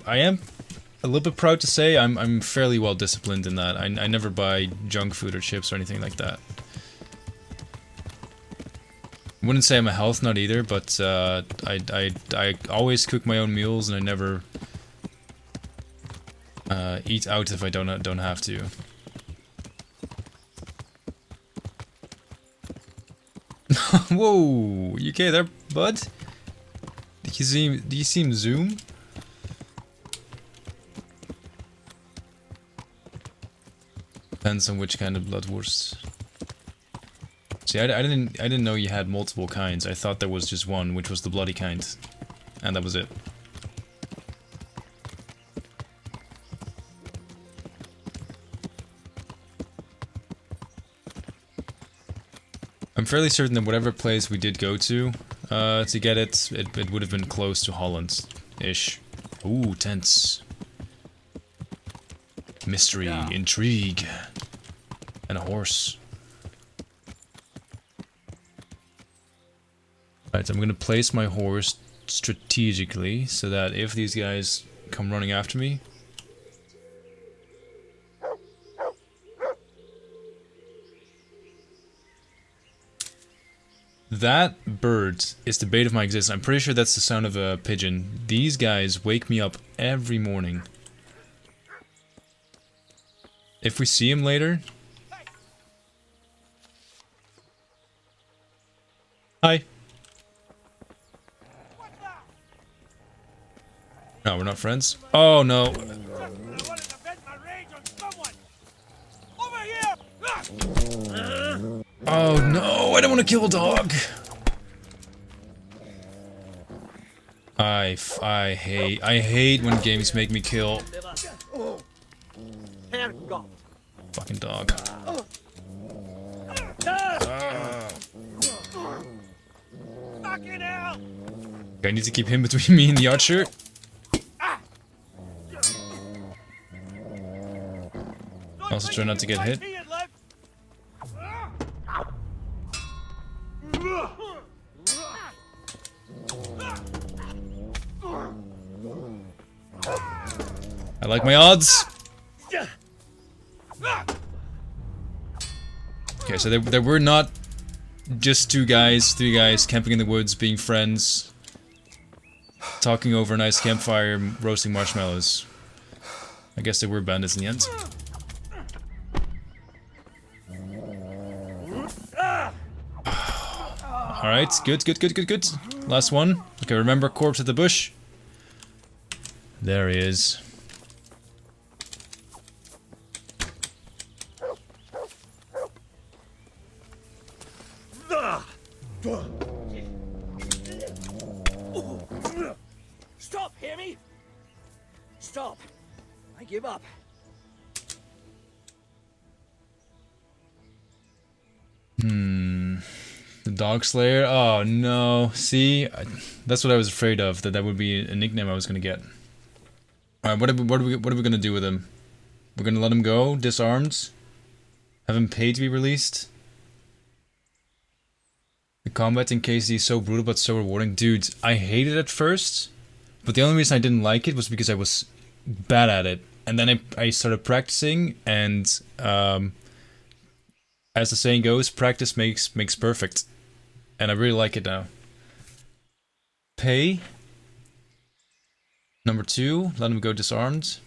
Speaker 1: a little bit proud to say I'm fairly well disciplined in that. I never buy junk food or chips or anything like that. Wouldn't say I'm a health nut either, but I always cook my own meals and I never eat out if I don't have to. Whoa, you okay there, bud? Do you seem zoom? Depends on which kind of bloodwurst. See, I didn't know you had multiple kinds. I thought there was just one, which was the bloody kind, and that was it. I'm fairly certain that whatever place we did go to get it would have been close to Holland-ish. Ooh, tense. Mystery, intrigue, and a horse. Right, I'm gonna place my horse strategically so that if these guys come running after me, that bird is the bane of my existence. I'm pretty sure that's the sound of a pigeon. These guys wake me up every morning. If we see him later... Hi. No, we're not friends. Oh no. Oh no, I don't want to kill a dog. I hate when games make me kill. Fucking dog. Okay, I need to keep him between me and the archer. Also try not to get hit. I like my odds. Okay, so there were not just three guys camping in the woods, being friends, talking over a nice campfire, roasting marshmallows. I guess there were bandits in the end. Alright, good. Last one. Okay, remember, corpse at the bush. There he is.
Speaker 3: Stop, hear me? Stop. I give up.
Speaker 1: The Dog Slayer? Oh no. See? That's what I was afraid of, that would be a nickname I was gonna get. Alright, what are we gonna do with him? We're gonna let him go, disarmed? Have him paid to be released? The combat in KC is so brutal but so rewarding. Dude, I hated it at first, but the only reason I didn't like it was because I was bad at it. And then I started practicing, and as the saying goes, practice makes perfect. And I really like it now. Pay. Number 2, let him go disarmed.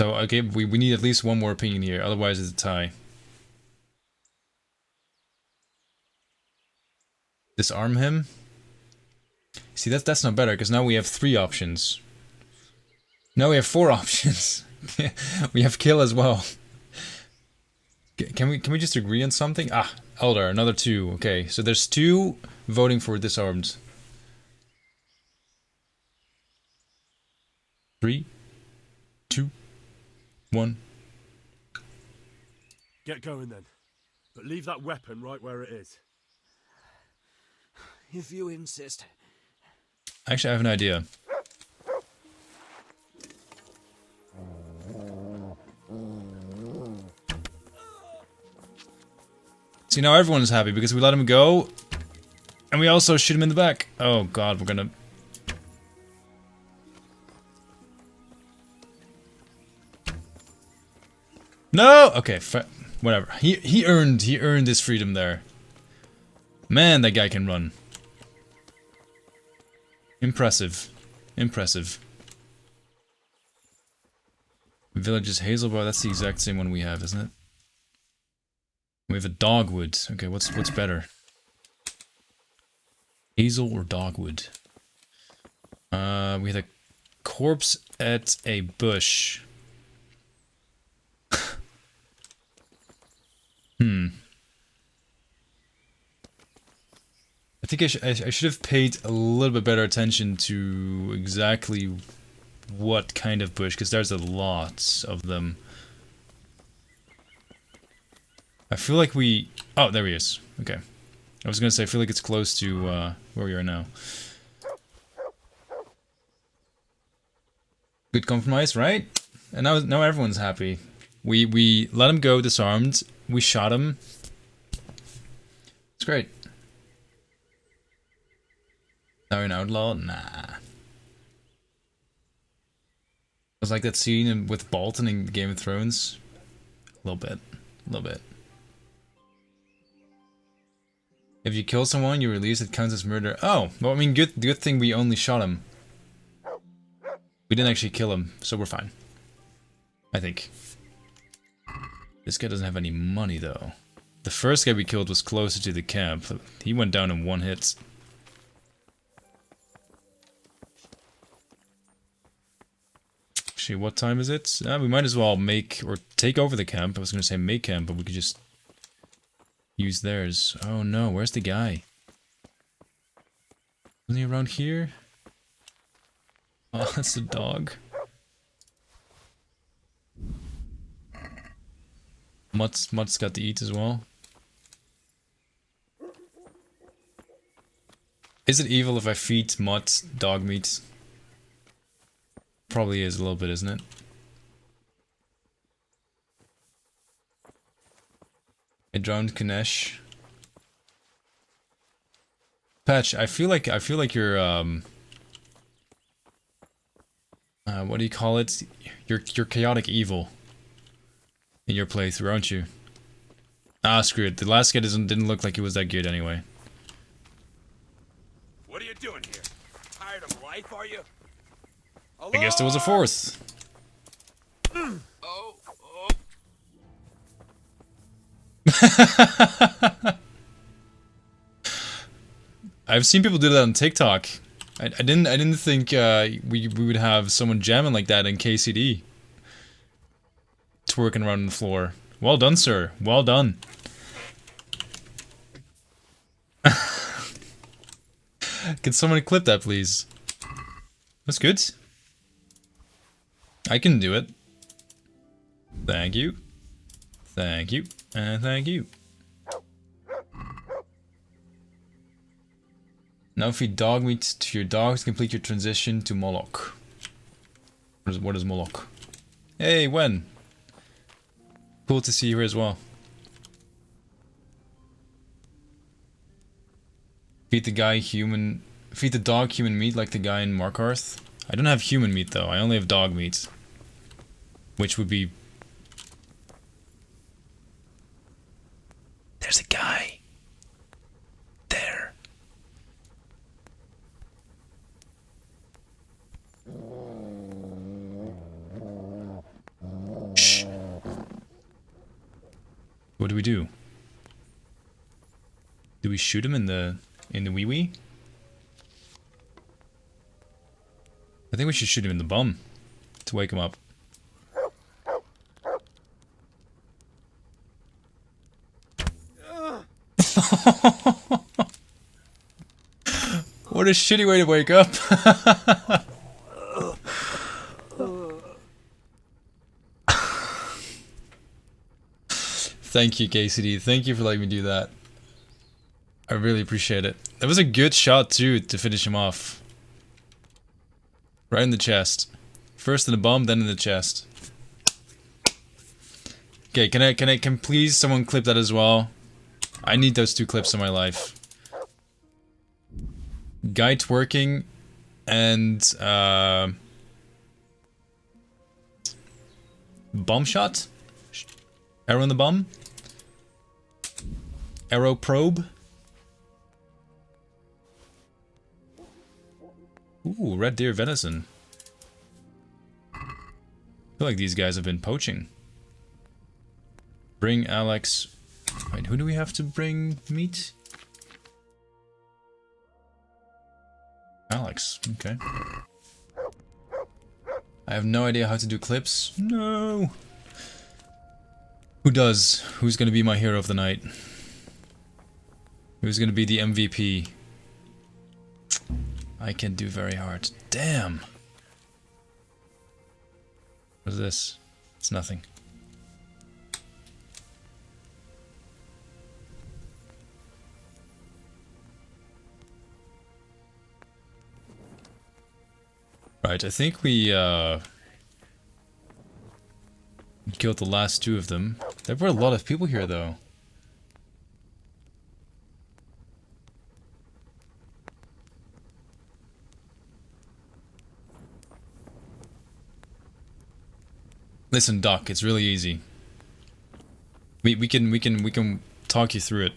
Speaker 1: So, okay, we need at least one more opinion here, otherwise it's a tie. Disarm him. See, that's not better, because now we have 3 options. Now we have 4 options. We have kill as well. Can we just agree on something? Ah, Eldar, another 2. Okay, so there's 2 voting for disarmed. 3, 2, 1.
Speaker 5: Get going then. But leave that weapon right where it is.
Speaker 3: If you insist.
Speaker 1: Actually, I have an idea. See, now everyone's happy because we let him go, and we also shoot him in the back. Oh god, we're gonna... No! Okay, whatever. He earned his freedom there. Man, that guy can run. Impressive. Impressive. Village's Hazelbow, that's the exact same one we have, isn't it? We have a dogwood. Okay, what's better? Hazel or dogwood? We had a corpse at a bush. I think I should have paid a little bit better attention to exactly what kind of bush, because there's a lot of them. I feel like we... Oh, there he is. Okay. I was gonna say, I feel like it's close to where we are now. Good compromise, right? And now everyone's happy. We let him go disarmed. We shot him. It's great. Now you're an outlaw? Nah. It was like that scene with Bolton in Game of Thrones. A little bit. A little bit. If you kill someone, you release, it counts as murder. Oh, well, I mean, good thing we only shot him. We didn't actually kill him, so we're fine. I think. This guy doesn't have any money, though. The first guy we killed was closer to the camp. He went down in 1 hit. Actually, what time is it? We might as well make, or take over the camp. I was going to say make camp, but we could just use theirs. Oh no, where's the guy? Wasn't he around here? Oh, that's the dog. Mutt's got to eat as well. Is it evil if I feed Mutt dog meat? Probably is a little bit, isn't it? I drowned Kanesh. Patch, I feel like you're what do you call it? You're chaotic evil in your playthrough, aren't you? Ah, screw it. The last guy didn't look like he was that good anyway.
Speaker 4: What are you doing here? Tired of life, are you?
Speaker 1: I guess there was a fourth.
Speaker 4: Oh.
Speaker 1: I've seen people do that on TikTok. I didn't think we would have someone jamming like that in KCD. Twerking around on the floor. Well done, sir. Well done. Can someone clip that, please? That's good. I can do it. Thank you. Thank you. And thank you. Now feed dog meat to your dogs. Complete your transition to Moloch. What is Moloch? Hey, when? Cool to see you here as well. Feed the dog human meat like the guy in Markarth. I don't have human meat though, I only have dog meat. Which would be... There's a guy. There. Shh. What do we do? Do we shoot him in the wee-wee? I think we should shoot him in the bum to wake him up. What a shitty way to wake up. Thank you, KCD. Thank you for letting me do that. I really appreciate it. That was a good shot too to finish him off. Right in the chest. First in the bum, then in the chest. Okay, can please someone clip that as well? I need those 2 clips in my life. Guy twerking and bum shot? Arrow in the bum? Arrow probe? Ooh, red deer venison. I feel like these guys have been poaching. Bring Alex. Wait, who do we have to bring meat? Alex, okay. I have no idea how to do clips. No! Who does? Who's gonna be my hero of the night? Who's gonna be the MVP? I can do very hard. Damn! What is this? It's nothing. Right, I think we killed the last 2 of them. There were a lot of people here though. Listen, Doc, it's really easy. We can talk you through it.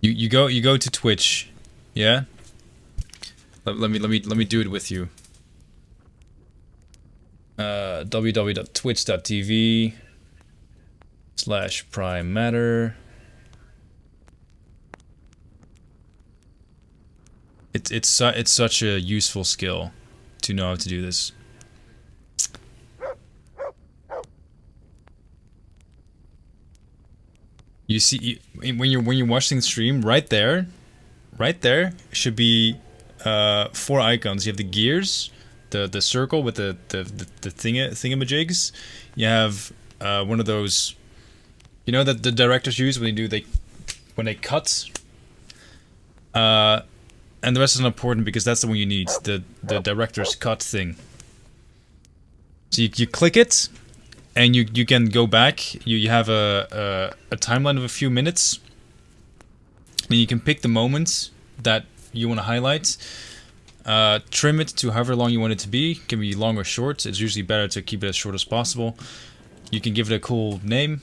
Speaker 1: You go to Twitch, yeah? Let me do it with you. www.twitch.tv/Prime Matter. It's such a useful skill to know how to do this. You see, when you're watching the stream, right there should be 4 icons. You have the gears, the circle with the thingamajigs. You have one of those, you know, that the directors use when they cut. And the rest is not important because that's the one you need, the director's cut thing. So you click it. And you can go back. You have a timeline of a few minutes, and you can pick the moments that you want to highlight. Trim it to however long you want it to be. It can be long or short. It's usually better to keep it as short as possible. You can give it a cool name.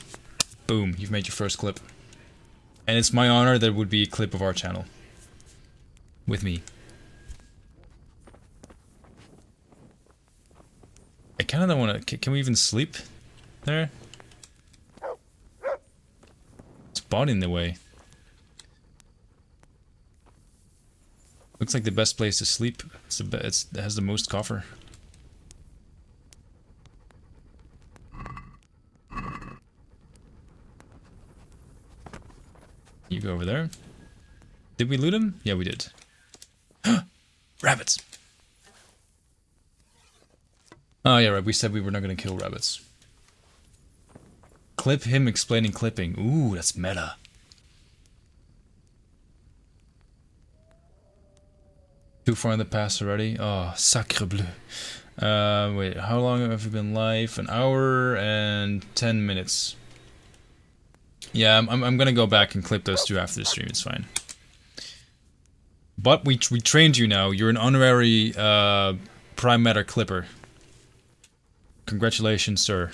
Speaker 1: Boom, you've made your first clip. And it's my honor that it would be a clip of our channel. With me. I kind of don't want to... Can we even sleep? There. It's body in the way. Looks like the best place to sleep. It has the most cover. You go over there. Did we loot him? Yeah, we did. Rabbits! Oh yeah, right. We said we were not going to kill rabbits. Clip him explaining clipping. Ooh, that's meta. Too far in the past already? Oh, sacre bleu. Wait, how long have we been live? An hour and 10 minutes. Yeah, I'm gonna go back and clip those 2 after the stream, it's fine. But we trained you now. You're an honorary Prime Matter clipper. Congratulations, sir.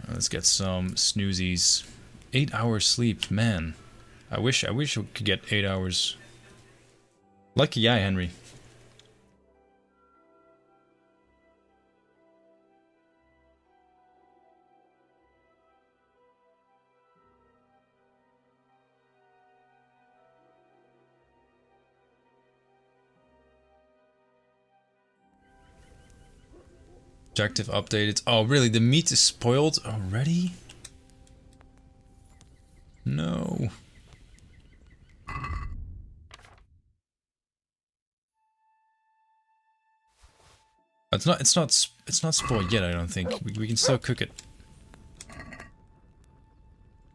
Speaker 1: Let's get some snoozies. 8 hours sleep, man. I wish I could get 8 hours. Lucky guy, Henry. Objective updated. Oh, really? The meat is spoiled already? No. It's not spoiled yet, I don't think. We can still cook it.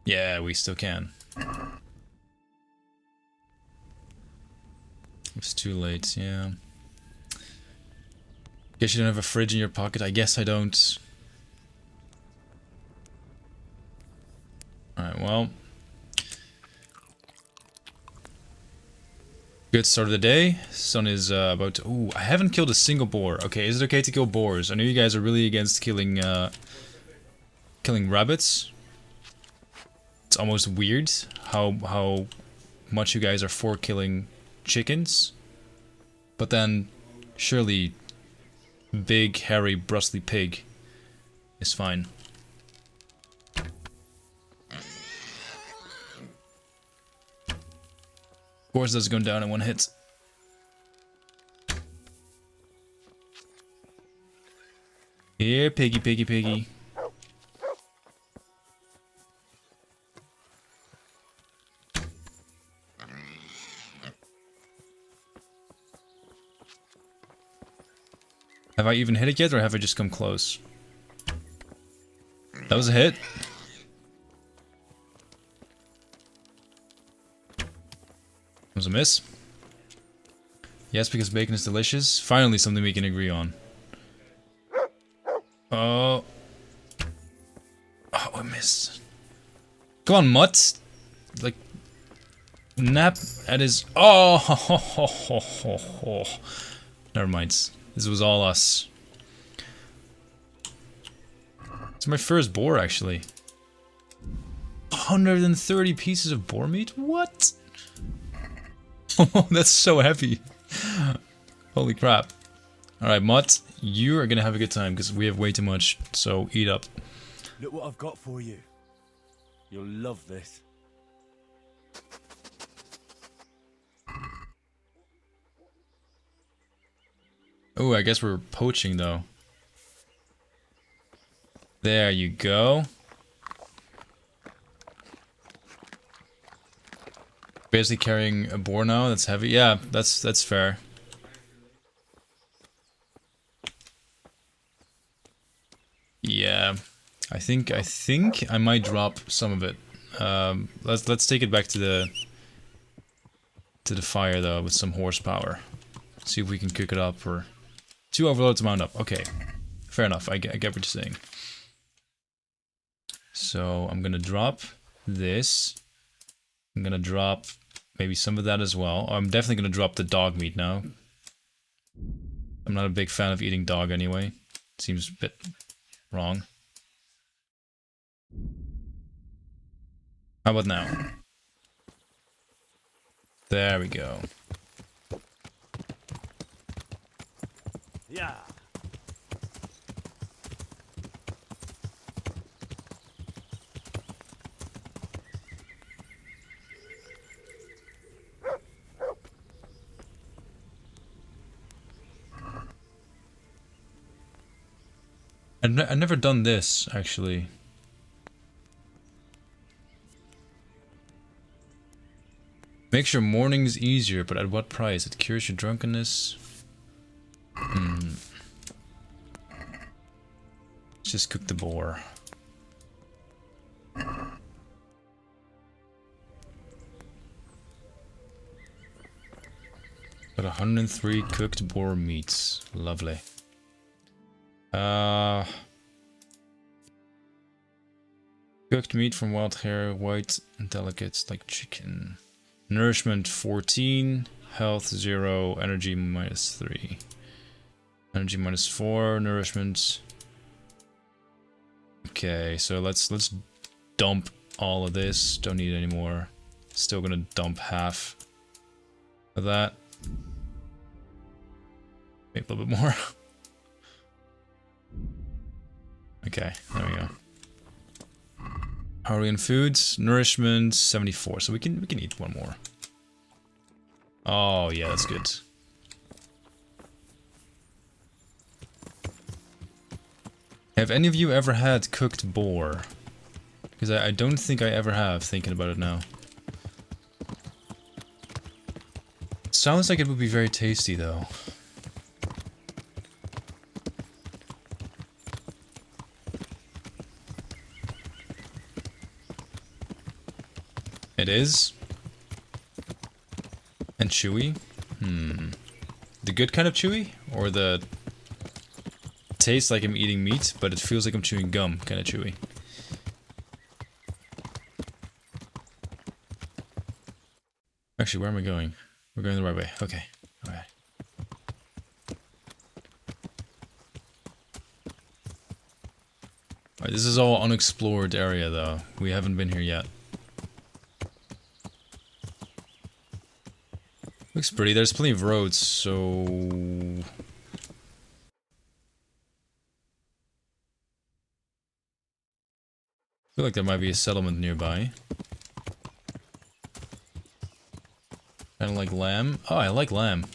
Speaker 1: Yeah, we still can. It's too late, yeah. Guess you don't have a fridge in your pocket. I guess I don't. Alright, well. Good start of the day. Sun is about to... Ooh, I haven't killed a single boar. Okay, is it okay to kill boars? I know you guys are really against killing rabbits. It's almost weird how much you guys are for killing chickens. But then, surely... big, hairy, brustly pig is fine. Of course, that's going down in 1 hit. Here, piggy, piggy, piggy. Have I even hit it yet, or have I just come close? That was a hit. That was a miss. Yes, because bacon is delicious. Finally, something we can agree on. Oh. Oh, I missed. Come on, Mutt. Like, nap at his... Oh, ho, ho, ho, ho, ho, ho. Never mind. This was all us. It's my first boar, actually. 130 pieces of boar meat? What? Oh, that's so heavy. Holy crap. Alright, Mutt, you are gonna have a good time because we have way too much, so eat up.
Speaker 5: Look what I've got for you. You'll love this.
Speaker 1: Oh, I guess we're poaching though. There you go. Basically carrying a boar now, that's heavy. Yeah, that's fair. Yeah. I think I might drop some of it. Let's take it back to the fire though with some horsepower. See if we can cook it up or 2 overloads mount up. Okay. Fair enough. I get what you're saying. So I'm gonna drop this. I'm gonna drop maybe some of that as well. Oh, I'm definitely gonna drop the dog meat now. I'm not a big fan of eating dog anyway. Seems a bit wrong. How about now? There we go.
Speaker 5: Yeah.
Speaker 1: I've never done this, actually. Makes your mornings easier, but at what price? It cures your drunkenness? Let's just cook the boar. Got 103 cooked boar meats. Lovely. Cooked meat from wild hair, white and delicate like chicken. Nourishment 14, health 0, energy -3. Energy -4, nourishment. Okay, so let's dump all of this. Don't need any more. Still gonna dump half of that. Maybe a little bit more. Okay, there we go. How are we in foods? Nourishment 74, so we can eat one more. Oh yeah, that's good. Have any of you ever had cooked boar? Because I don't think I ever have, thinking about it now. It sounds like it would be very tasty though. It is. And chewy. The good kind of chewy? Or the tastes like I'm eating meat, but it feels like I'm chewing gum kind of chewy. Actually, where am I going? We're going the right way. Okay. Alright. Alright, this is all unexplored area though. We haven't been here yet. Looks pretty. There's plenty of roads, so... I feel like there might be a settlement nearby. I don't like lamb. Oh, I like lamb.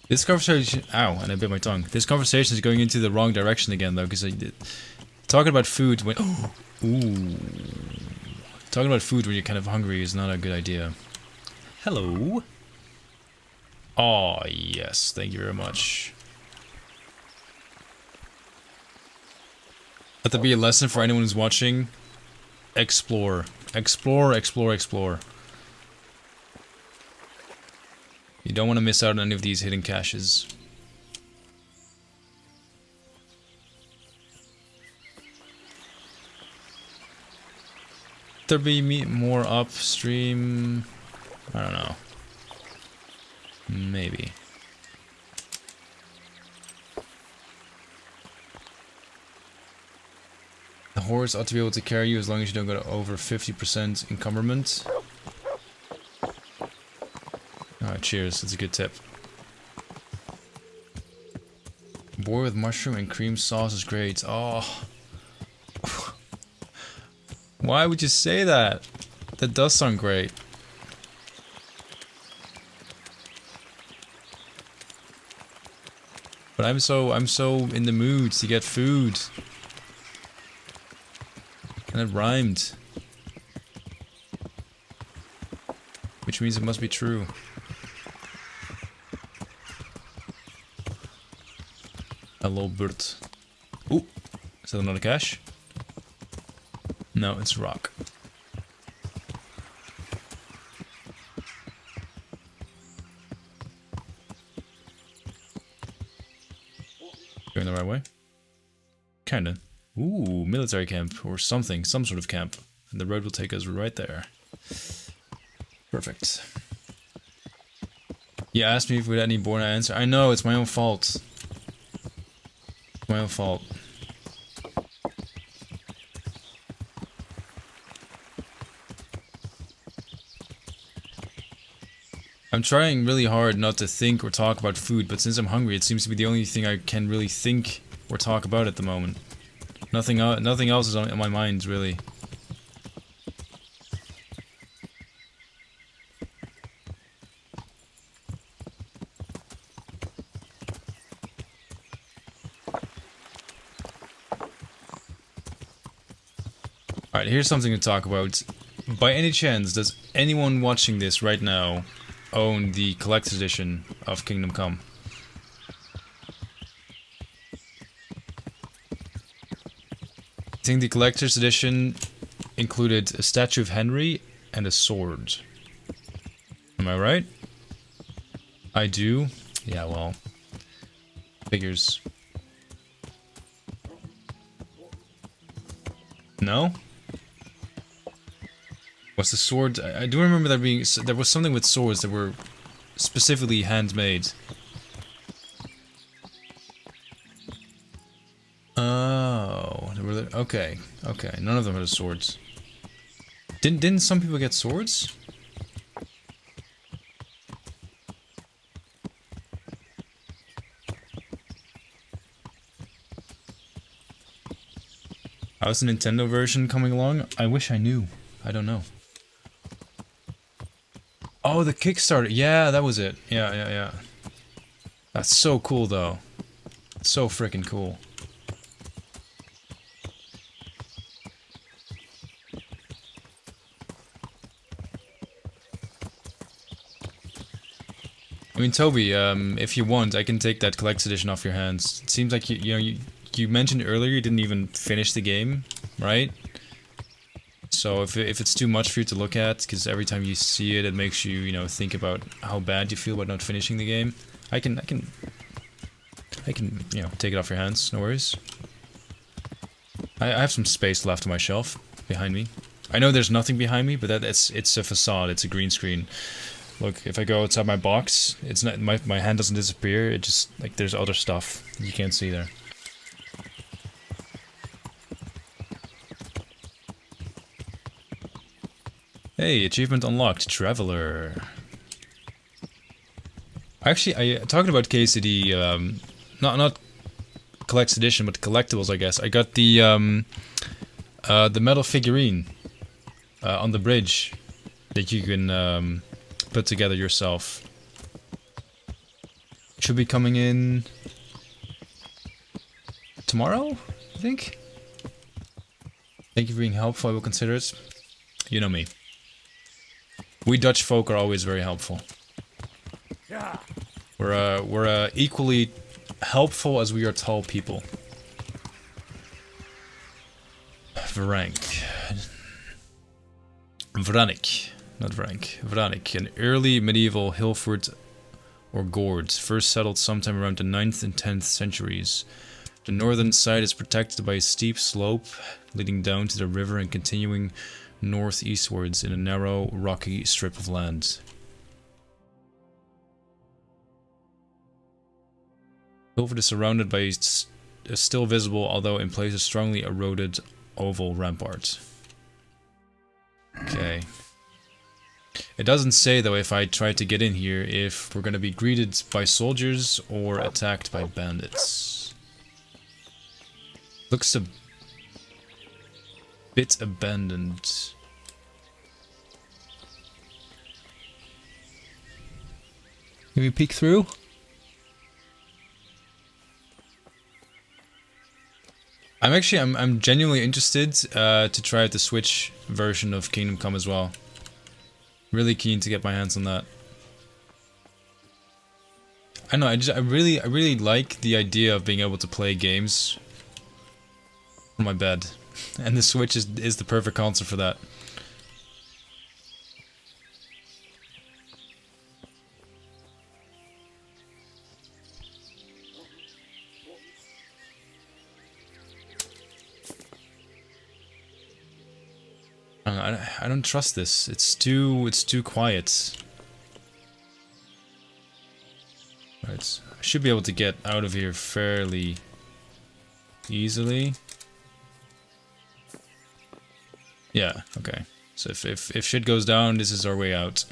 Speaker 1: This conversation... Ow, and I bit my tongue. This conversation is going into the wrong direction again, though, because talking about food when... Ooh. Talking about food when you're kind of hungry is not a good idea. Hello. Oh, yes. Thank you very much. Let that be a lesson for anyone who's watching. Explore. Explore, explore, explore. You don't want to miss out on any of these hidden caches. There be more upstream? I don't know. Maybe. The horse ought to be able to carry you as long as you don't go to over 50% encumberment. Alright, cheers. That's a good tip. Boar with mushroom and cream sauce is great. Oh. Why would you say that? That does sound great. But I'm so in the mood to get food. And it rhymed. Which means it must be true. Hello, bird. Ooh, is that another cache? No, it's rock. Going the right way? Kinda. Ooh, military camp or something, some sort of camp. And the road will take us right there. Perfect. You asked me if we had any born answer. I know, it's my own fault. My own fault. I'm trying really hard not to think or talk about food, but since I'm hungry, it seems to be the only thing I can really think or talk about at the moment. Nothing else is on my mind, really. Alright, here's something to talk about. By any chance, does anyone watching this right now own the collector's edition of Kingdom Come? I think the collector's edition included a statue of Henry and a sword. Am I right? I do? Yeah, well, figures. No? Was the sword... I do remember there being... There was something with swords that were specifically handmade. Oh, okay, okay. None of them had swords. Didn't some people get swords? How's the Nintendo version coming along? I wish I knew. I don't know. Oh, the Kickstarter. Yeah, that was it. Yeah. That's so cool, though. So freaking cool. I mean, Toby, if you want, I can take that collector's edition off your hands. It seems like you mentioned earlier you didn't even finish the game, right? So if it's too much for you to look at, because every time you see it, it makes you, think about how bad you feel about not finishing the game. I can, take it off your hands. No worries. I have some space left on my shelf behind me. I know there's nothing behind me, but it's a facade. It's a green screen. Look, if I go outside my box, it's not my hand doesn't disappear. It just there's other stuff you can't see there. Hey, achievement unlocked, Traveler. Actually, talking about KCD, not collector's edition, but collectibles, I guess. I got the metal figurine on the bridge that you can put together yourself. Should be coming in tomorrow, I think. Thank you for being helpful. I will consider it. You know me. We Dutch folk are always very helpful. We're equally helpful as we are tall people. Vrank. Vranik. Not Vrank. Vranik. An early medieval Hilford or gourds, first settled sometime around the 9th and 10th centuries. The northern side is protected by a steep slope leading down to the river and continuing northeastwards in a narrow, rocky strip of land. Culvert is surrounded by a still visible, although in places strongly eroded, oval rampart. Okay. It doesn't say, though, if I try to get in here, if we're gonna be greeted by soldiers or attacked by bandits. Looks a bit abandoned. Can we peek through? I'm genuinely interested to try out the Switch version of Kingdom Come as well. Really keen to get my hands on that. I know, I really like the idea of being able to play games from my bed, and the Switch is the perfect console for that. I don't trust this. It's too quiet. Right, I should be able to get out of here fairly easily. Yeah, okay. So if shit goes down, this is our way out.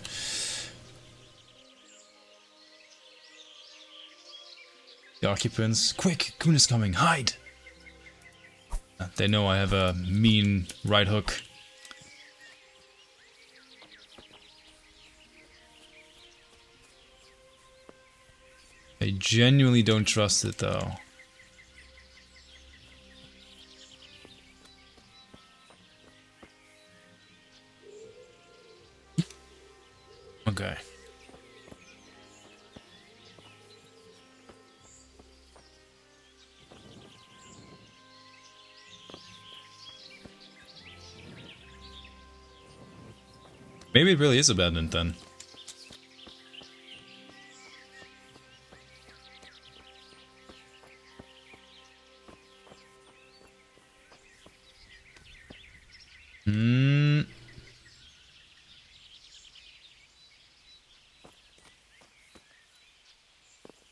Speaker 1: The occupants, quick! Kun is coming, hide! They know I have a mean right hook. I genuinely don't trust it, though. Okay. Maybe it really is abandoned then.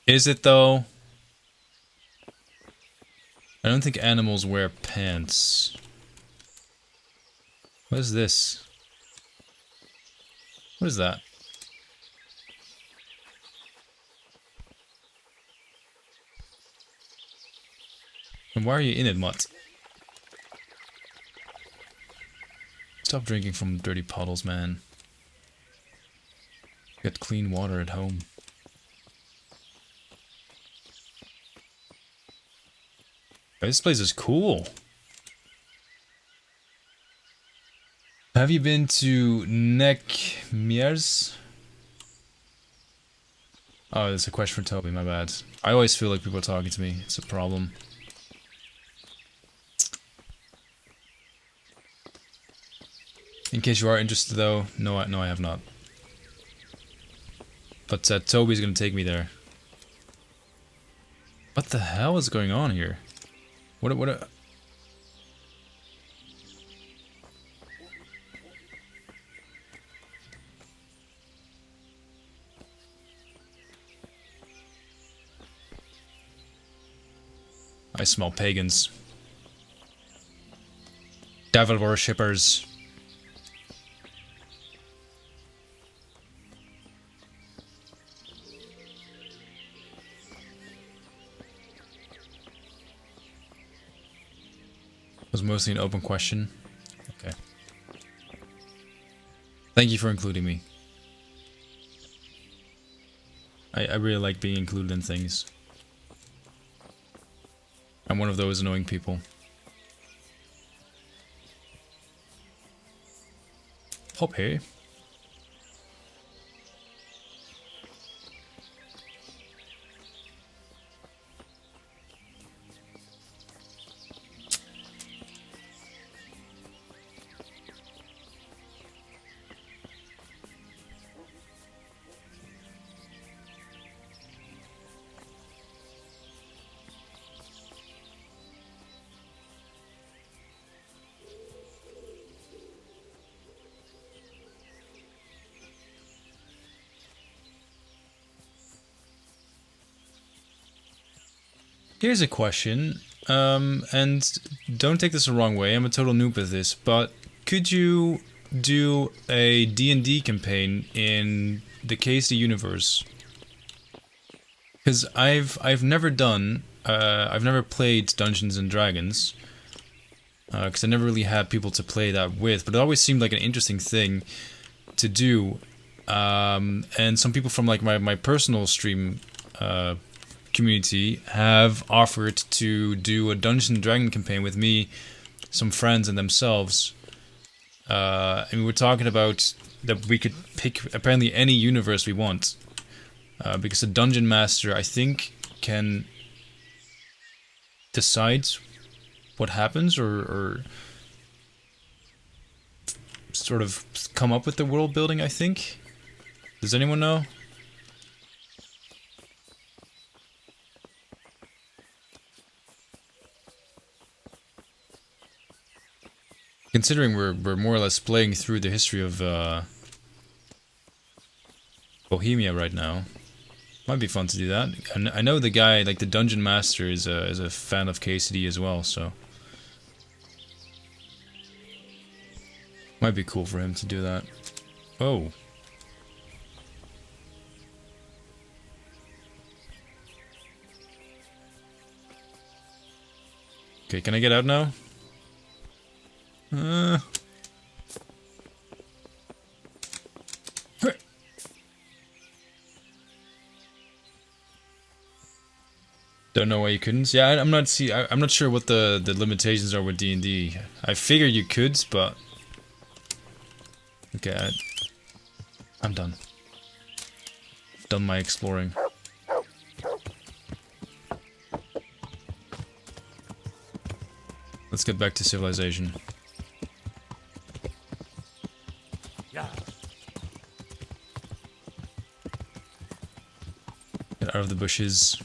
Speaker 1: Is it though? I don't think animals wear pants. What is this? What is that? And why are you in it, mutt? Stop drinking from dirty puddles, man. Get clean water at home. This place is cool. Have you been to Immerses? Oh, that's a question for Toby, my bad. I always feel like people are talking to me. It's a problem. In case you are interested though, no I have not. But Toby's gonna take me there. What the hell is going on here? What I smell pagans. Devil worshippers. Was mostly an open question. Okay. Thank you for including me. I really like being included in things. I'm one of those annoying people. Hop here. Here's a question, and don't take this the wrong way, I'm a total noob at this, but could you do a D&D campaign in the KSD universe? Because I've never done, I've never played Dungeons and Dragons, because I never really had people to play that with, but it always seemed like an interesting thing to do. And some people from like my personal stream community have offered to do a Dungeons and Dragon campaign with me, some friends, and themselves. And we were talking about that we could pick apparently any universe we want, because the dungeon master, I think, can decide what happens, or sort of come up with the world building, I think. Does anyone know? Considering we're more or less playing through the history of Bohemia right now, might be fun to do that. And I know the guy, like the dungeon master, is a fan of KCD as well, so might be cool for him to do that. Oh. Okay, can I get out now? Don't know why you couldn't. Yeah, I'm not sure what the limitations are with D&D. I figured you could, but okay, I'm done. Done my exploring. Let's get back to civilization.
Speaker 5: Yeah.
Speaker 1: Get out of the bushes.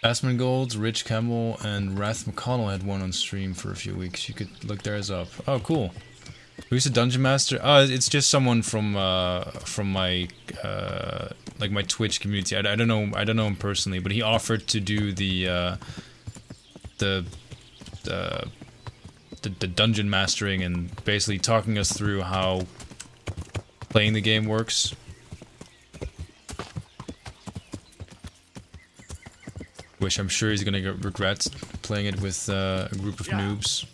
Speaker 1: Asmongold, Rich Campbell, and Wrath McConnell had one on stream for a few weeks. You could look theirs up. Oh, cool. Who's the dungeon master? Oh, it's just someone from my like my Twitch community. I don't know him personally, but he offered to do the dungeon mastering and basically talking us through how playing the game works. Which I'm sure he's gonna regret playing it with a group of noobs.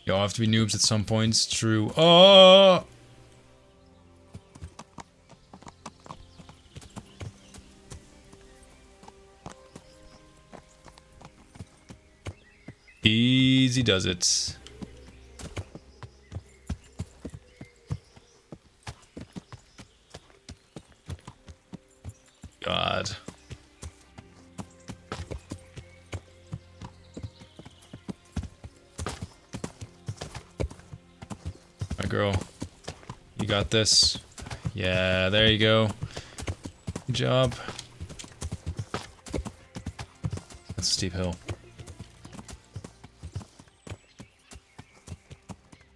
Speaker 1: Y'all have to be noobs at some points. True. Oh! Easy does it. God. My girl, you got this. Yeah, there you go. Good job. That's a steep hill.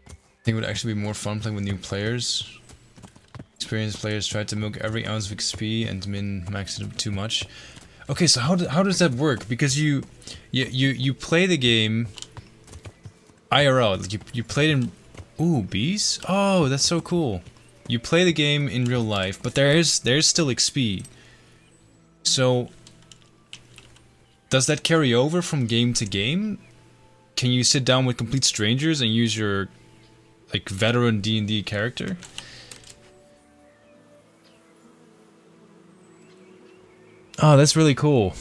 Speaker 1: I think it would actually be more fun playing with new players. Experienced players try to milk every ounce of XP and min-max it too much. Okay, so how does that work? Because you play the game IRL. Like you played in. Ooh, bees? Oh, that's so cool. You play the game in real life, but there's still XP. So does that carry over from game to game? Can you sit down with complete strangers and use your like veteran D&D character? Oh, that's really cool.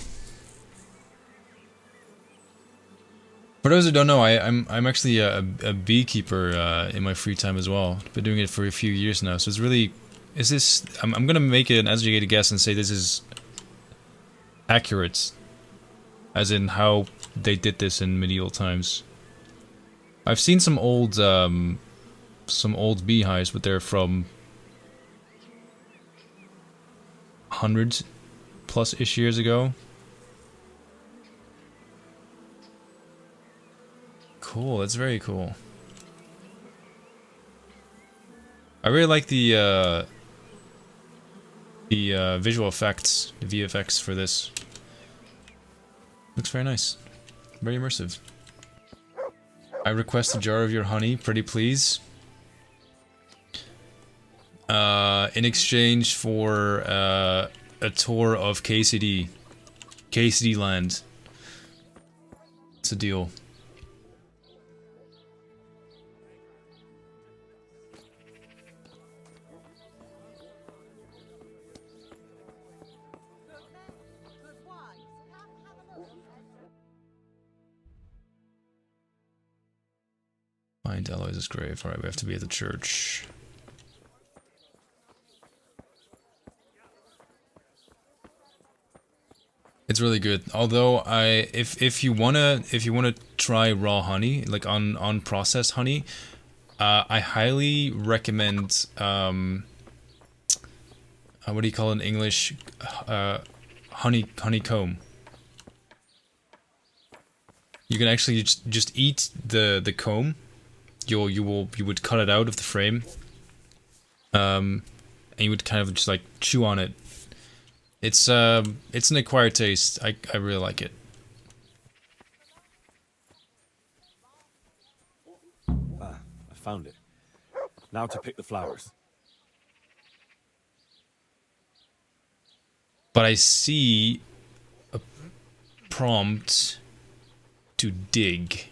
Speaker 1: For those who don't know, I'm actually a beekeeper in my free time as well. Been doing it for a few years now, so it's really is this I'm gonna make an educated guess and say this is accurate, as in how they did this in medieval times. I've seen some old beehives, but they're from 100+ years ago. Cool, that's very cool. I really like the visual effects, the VFX for this. Looks very nice. Very immersive. I request a jar of your honey, pretty please. In exchange for a tour of KCD. KCD land. It's a deal. Find Aloys's grave. Alright, we have to be at the church. It's really good. Although if you wanna try raw honey, like unprocessed honey, I highly recommend what do you call it in English? Honeycomb. You can actually just eat the comb. You would cut it out of the frame, and you would kind of just like chew on it. It's an acquired taste. I really like it.
Speaker 5: Ah, I found it. Now to pick the flowers.
Speaker 1: But I see a prompt to dig.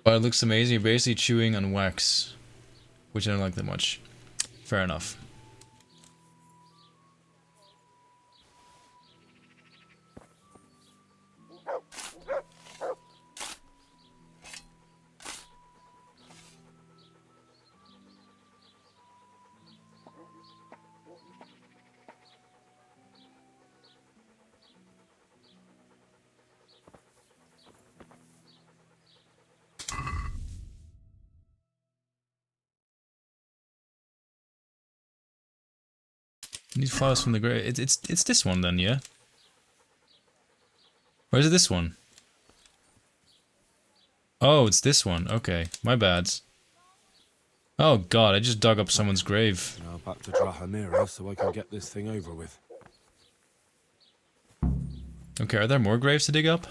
Speaker 1: But it looks amazing. You're basically chewing on wax, which I don't like that much. Fair enough. Need flowers from the grave. It's this one then, yeah? Or is it this one? Oh, it's this one. Okay, my bad. Oh god, I just dug up someone's grave.
Speaker 5: Now back to Drahamira so I can get this thing over with.
Speaker 1: Okay, are there more graves to dig up?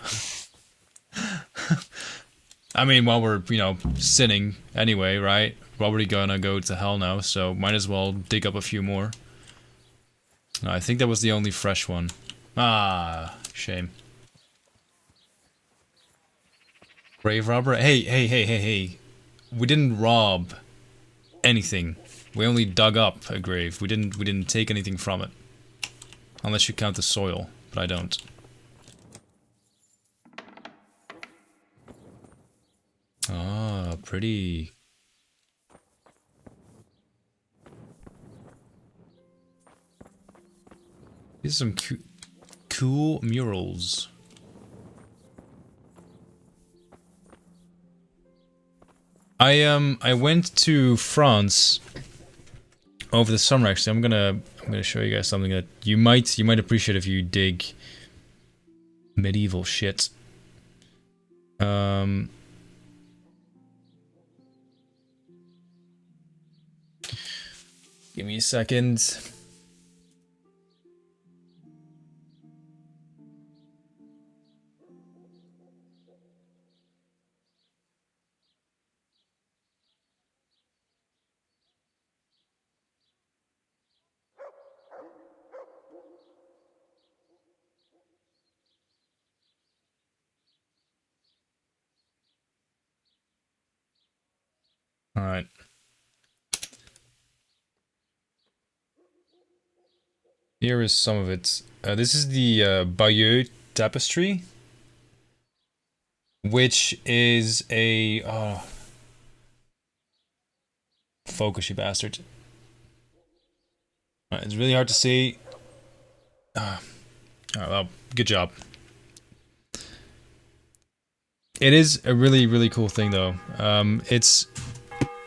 Speaker 1: I mean, while we're, you know, sinning anyway, right? We're already gonna go to hell now, so might as well dig up a few more. No, I think that was the only fresh one. Ah, shame. Grave robber? Hey. We didn't rob anything. We only dug up a grave. We didn't take anything from it. Unless you count the soil, but I don't. Ah, pretty. These are some cool murals. I went to France over the summer. Actually, I'm gonna show you guys something that you might appreciate if you dig medieval shit. Give me a second. All right. Here is some of it. This is the Bayou Tapestry, which is a... focus, you bastard. It's really hard to see. Alright, well, good job. It is a really, really cool thing, though. It's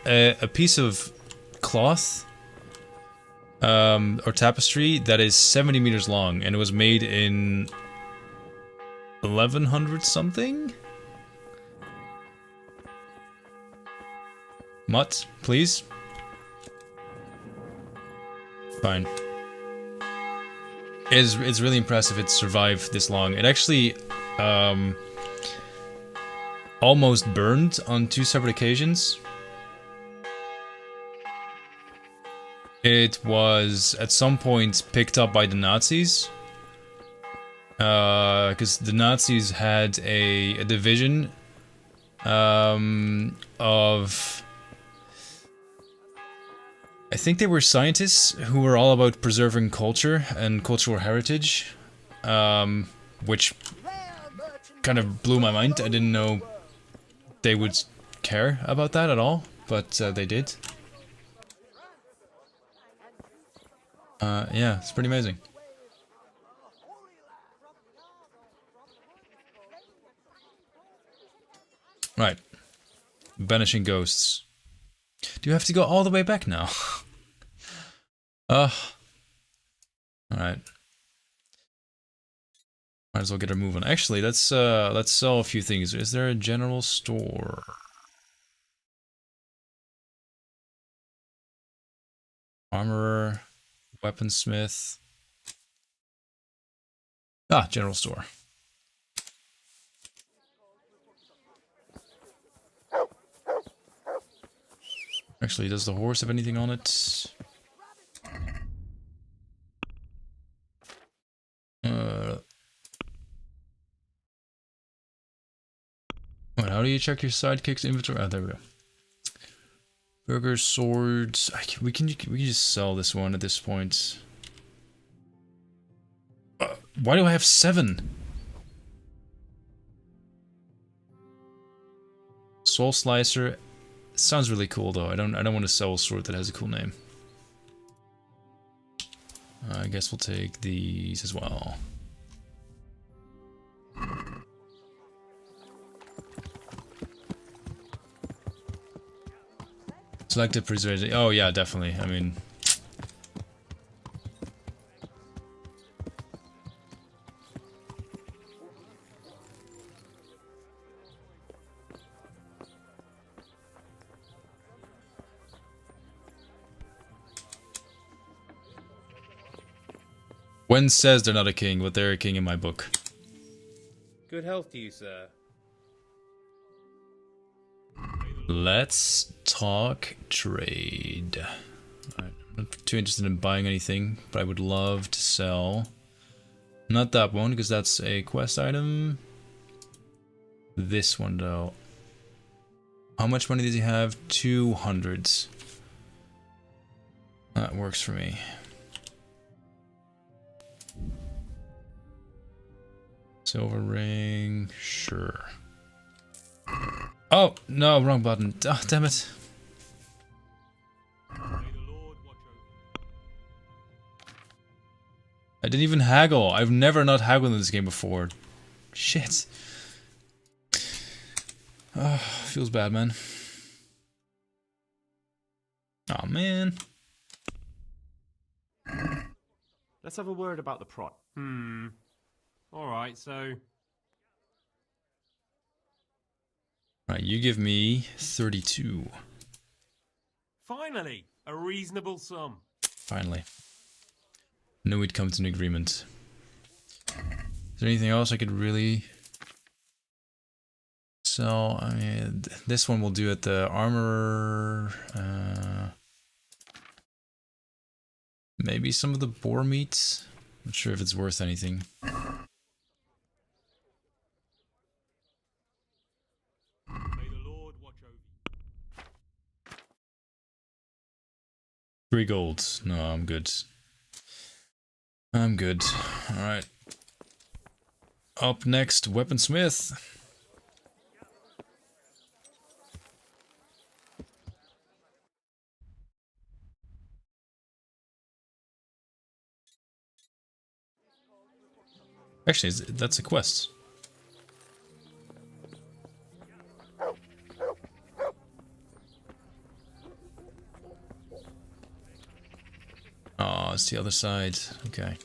Speaker 1: a piece of cloth or tapestry that is 70 meters long, and it was made in 1100 something? Mutt, please? Fine. It's really impressive it survived this long. It actually almost burned on 2 separate occasions. It was at some point picked up by the Nazis. Because the Nazis had a division of... I think they were scientists who were all about preserving culture and cultural heritage, which kind of blew my mind. I didn't know they would care about that at all, but they did. Yeah, it's pretty amazing. Right. Banishing ghosts. Do you have to go all the way back now? Alright. Might as well get our move on. Actually, let's sell a few things. Is there a general store? Armorer, weaponsmith. Ah, general store. Actually, does the horse have anything on it? Wait, how do you check your sidekick's inventory? Ah, there we go. Burger, swords. We can just sell this one at this point. Why do I have 7? Soul Slicer. Sounds really cool though. I don't want to sell a sword that has a cool name. I guess we'll take these as well. Selective preservation. Oh yeah, definitely. I mean, Wen says they're not a king, but they're a king in my book.
Speaker 8: Good health to you, sir.
Speaker 1: Let's talk trade. Right. I'm not too interested in buying anything, but I would love to sell. Not that one, because that's a quest item. This one, though. How much money does he have? 200. That works for me. Silver ring, sure. Oh, no, wrong button. Oh, damn it. I didn't even haggle. I've never not haggled in this game before. Shit. Oh, feels bad, man. Oh, man.
Speaker 5: Let's have a word about the prot.
Speaker 7: Alright, so...
Speaker 1: Right, you give me 32.
Speaker 7: Finally! A reasonable sum.
Speaker 1: Finally. Knew we'd come to an agreement. Is there anything else I could really sell? I mean, this one will do at the armorer. Maybe some of the boar meat. Not sure if it's worth anything.
Speaker 7: May the Lord watch over you.
Speaker 1: 3 gold. No, I'm good. I'm good. Alright. Up next, Weaponsmith. Actually, that's a quest. Oh, it's the other side. Okay.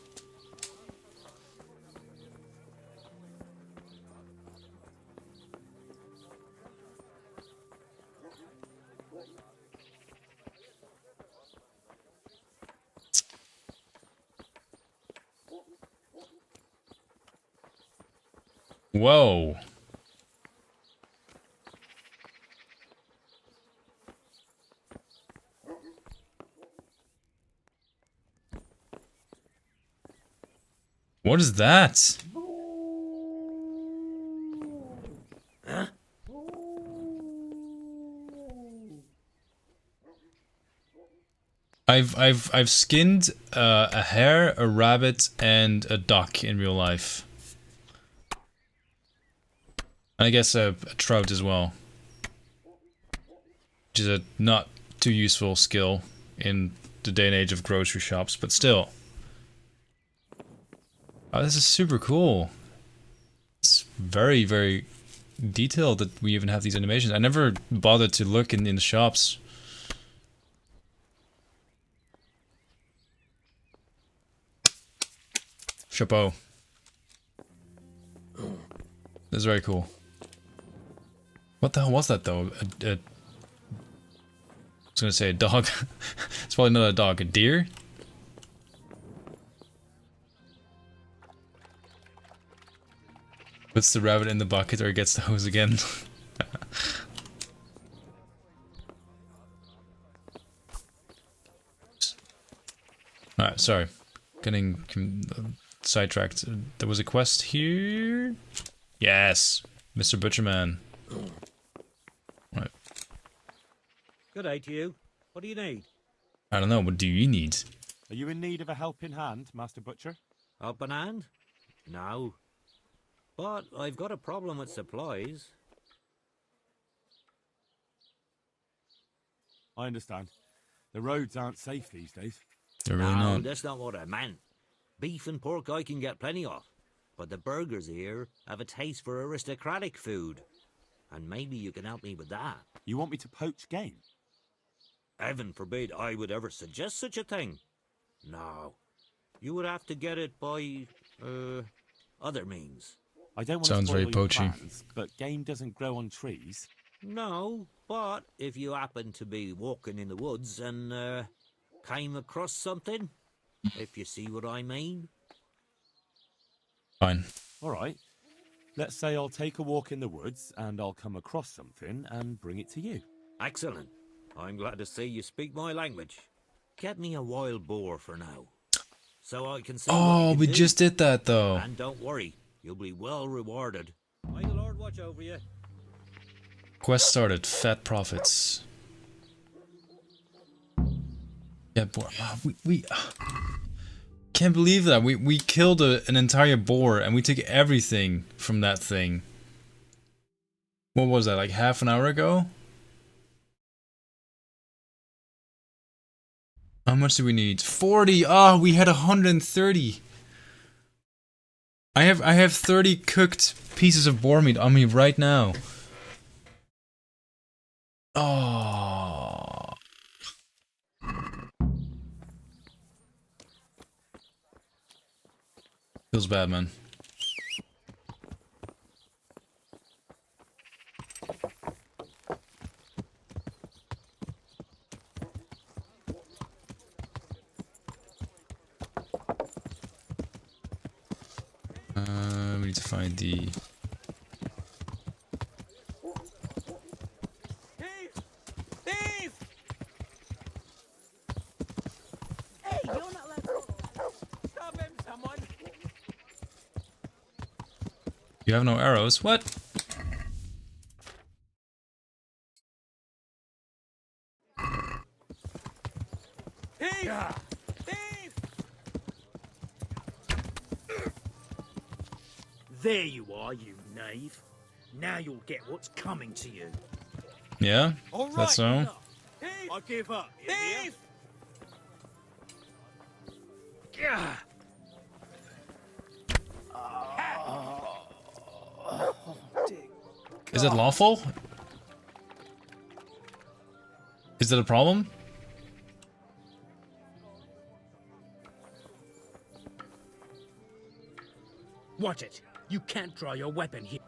Speaker 1: Whoa. What is that? I've skinned a hare, a rabbit, and a duck in real life. And I guess a trout as well. Which is a not too useful skill in the day and age of grocery shops, but still. Oh, this is super cool. It's very, very detailed that we even have these animations. I never bothered to look in the shops. Chapeau. That's very cool. What the hell was that though? I was gonna say a dog. It's probably not a dog, a deer? Puts the rabbit in the bucket or he gets the hose again. Alright, sorry. Getting sidetracked. There was a quest here? Yes! Mr. Butcherman. Right.
Speaker 9: Good day to you. What do you need?
Speaker 1: I don't know, what do you need?
Speaker 5: Are you in need of a helping hand, Master Butcher?
Speaker 9: Helping hand? No. But I've got a problem with supplies.
Speaker 5: I understand. The roads aren't safe these days.
Speaker 1: They're really
Speaker 9: No,
Speaker 1: not.
Speaker 9: that's not what I meant. Beef and pork I can get plenty of. But the burgers here have a taste for aristocratic food. And maybe you can help me with that.
Speaker 5: You want me to poach game?
Speaker 9: Heaven forbid I would ever suggest such a thing. No. You would have to get it by, other means.
Speaker 5: I don't want
Speaker 1: Sounds
Speaker 5: to spoil
Speaker 1: very
Speaker 5: your
Speaker 1: poachy.
Speaker 5: plans, but game doesn't grow on trees.
Speaker 9: No, but if you happen to be walking in the woods and, came across something, if you see what I mean.
Speaker 1: Fine.
Speaker 5: All right. Let's say I'll take a walk in the woods and I'll come across something and bring it to you.
Speaker 9: Excellent. I'm glad to see you speak my language. Get me a wild boar for now, so I can see what
Speaker 1: Oh,
Speaker 9: you can
Speaker 1: we
Speaker 9: do.
Speaker 1: just did that though.
Speaker 9: And don't worry, you'll be well rewarded. May the Lord watch over you.
Speaker 1: Quest started. Fat profits. Yeah, boar. We can't believe that. We killed an entire boar and we took everything from that thing. What was that, like half an hour ago? How much do we need? 40! Ah, we had 130! I have 30 cooked pieces of boar meat on me right now. Oh. Feels bad, man. We need to find the...
Speaker 4: Thief! Thief!
Speaker 10: Hey, you're not allowed to...
Speaker 4: Stop him, someone!
Speaker 1: You have no arrows? What?
Speaker 4: Thief! Thief!
Speaker 11: There you are, you knave. Now you'll get what's coming to you.
Speaker 1: Yeah?
Speaker 11: All
Speaker 1: Is
Speaker 11: right,
Speaker 1: that so?
Speaker 11: enough. I give up. Thief! Yeah.
Speaker 1: Is it lawful? Is that a problem?
Speaker 11: Watch it. You can't draw your weapon here.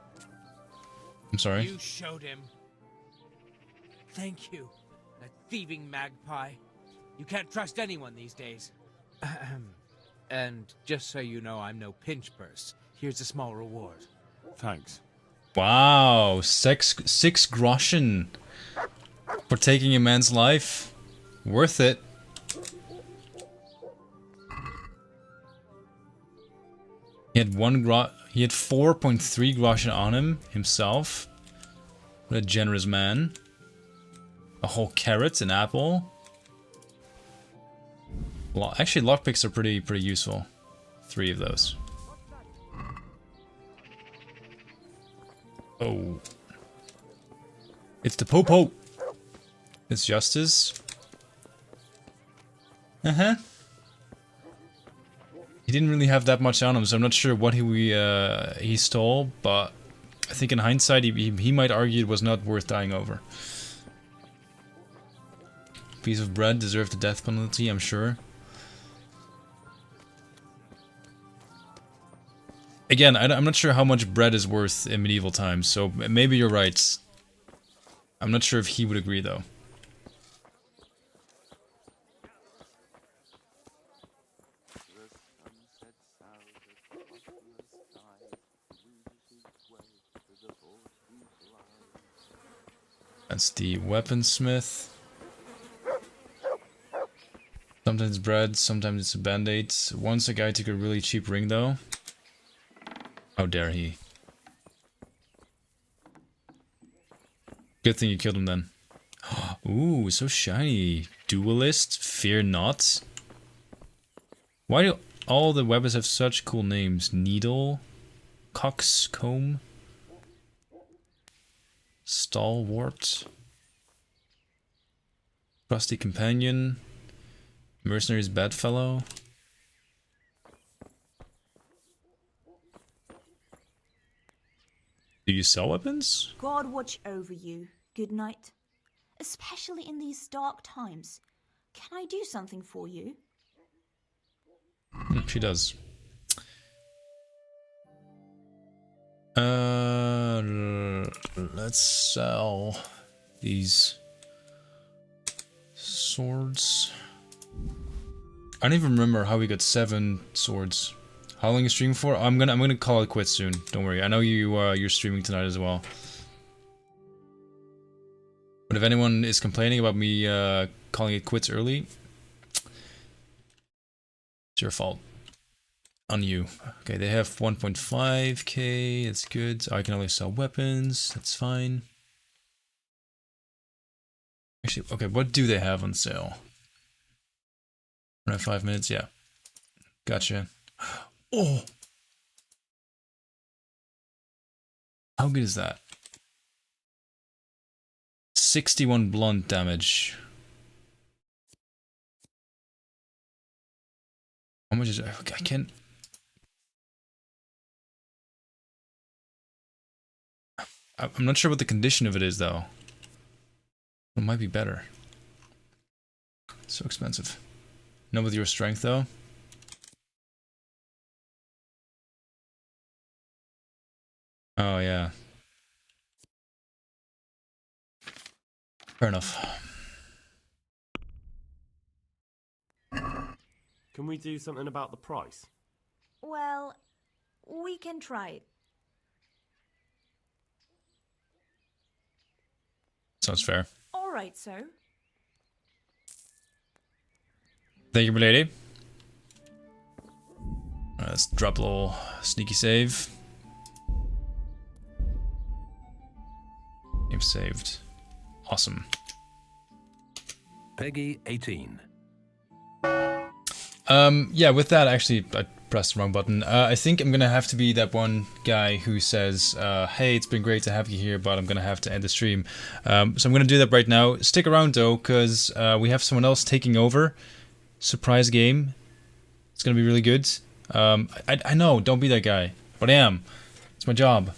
Speaker 1: I'm sorry.
Speaker 8: You showed him. Thank you, that thieving magpie. You can't trust anyone these days. And just so you know, I'm no pinch purse. Here's a small reward.
Speaker 5: Thanks.
Speaker 1: Wow, six groschen for taking a man's life. Worth it. He had he had 4.3 groschen on him himself. What a generous man. A whole carrot, an apple. Actually, lockpicks are pretty useful. 3 of those. Oh. It's the Popo. It's Justice. Uh-huh. He didn't really have that much on him, so I'm not sure what he stole, but I think in hindsight he might argue it was not worth dying over. Piece of bread deserved the death penalty, I'm sure. Again, I'm not sure how much bread is worth in medieval times, so maybe you're right. I'm not sure if he would agree, though. That's the weaponsmith. Sometimes bread, sometimes it's a band-aid. Once a guy took a really cheap ring, though. How dare he? Good thing you killed him then. Ooh, so shiny. Duelist, fear not. Why do all the weapons have such cool names? Needle, coxcomb, stalwart, trusty companion, mercenary's bedfellow. Do you sell weapons?
Speaker 10: God watch over you. Good night. Especially in these dark times. Can I do something for you?
Speaker 1: She does. Let's sell these swords. I don't even remember how we got 7 swords. How long you streaming for? I'm gonna call it quits soon. Don't worry. I know you're streaming tonight as well. But if anyone is complaining about me calling it quits early, it's your fault. On you. Okay, they have 1.5k. That's good. I can only sell weapons. That's fine. Actually, okay, what do they have on sale? Around 5 minutes, yeah. Gotcha. Oh! How good is that? 61 blunt damage. How much is it? I can't... I'm not sure what the condition of it is, though. It might be better. So expensive. Not with your strength, though. Oh, yeah. Fair enough.
Speaker 5: Can we do something about the price?
Speaker 10: Well, we can try it.
Speaker 1: Sounds fair.
Speaker 10: All right, sir.
Speaker 1: Thank you, milady. Let's drop a little sneaky save. Game saved. Awesome.
Speaker 12: Peggy 18.
Speaker 1: Yeah, with that, actually, I pressed the wrong button. I think I'm gonna have to be that one guy who says, hey, it's been great to have you here, but I'm gonna have to end the stream. So I'm gonna do that right now. Stick around though, because we have someone else taking over. Surprise game. It's gonna be really good. I know, don't be that guy, but I am. It's my job.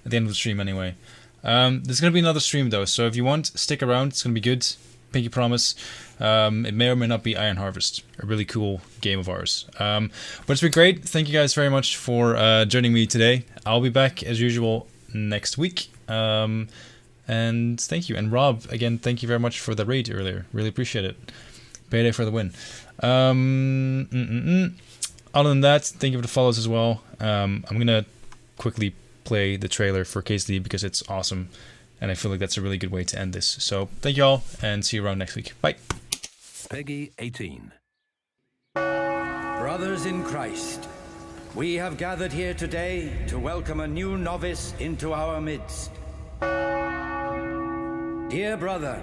Speaker 1: At the end of the stream anyway. There's gonna be another stream though, so if you want, stick around. It's gonna be good. Pinky promise. It may or may not be Iron Harvest, a really cool game of ours. But it's been great. Thank you guys very much for joining me today. I'll be back as usual next week. And thank you. And Rob, again, thank you very much for the raid earlier. Really appreciate it. Payday for the win. Other than that, thank you for the follows as well. I'm gonna quickly play the trailer for KSD because it's awesome. And I feel like that's a really good way to end this. So thank you all, and see you around next week. Bye.
Speaker 12: Peggy 18.
Speaker 2: Brothers in Christ, we have gathered here today to welcome a new novice into our midst. Dear brother,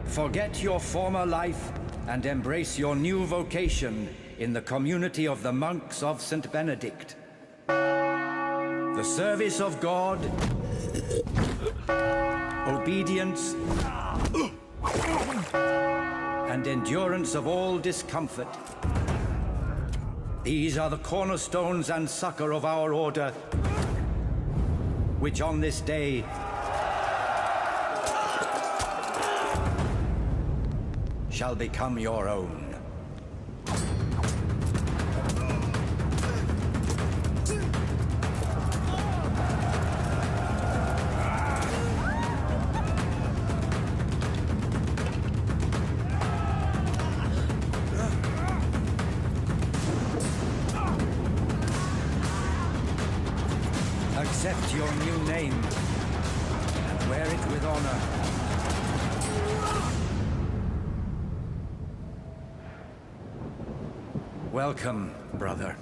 Speaker 2: forget your former life and embrace your new vocation in the community of the monks of St. Benedict. The service of God, obedience, and endurance of all discomfort. These are the cornerstones and succor of our order, which on this day shall become your own. Accept your new name and wear it with honor. Welcome, brother.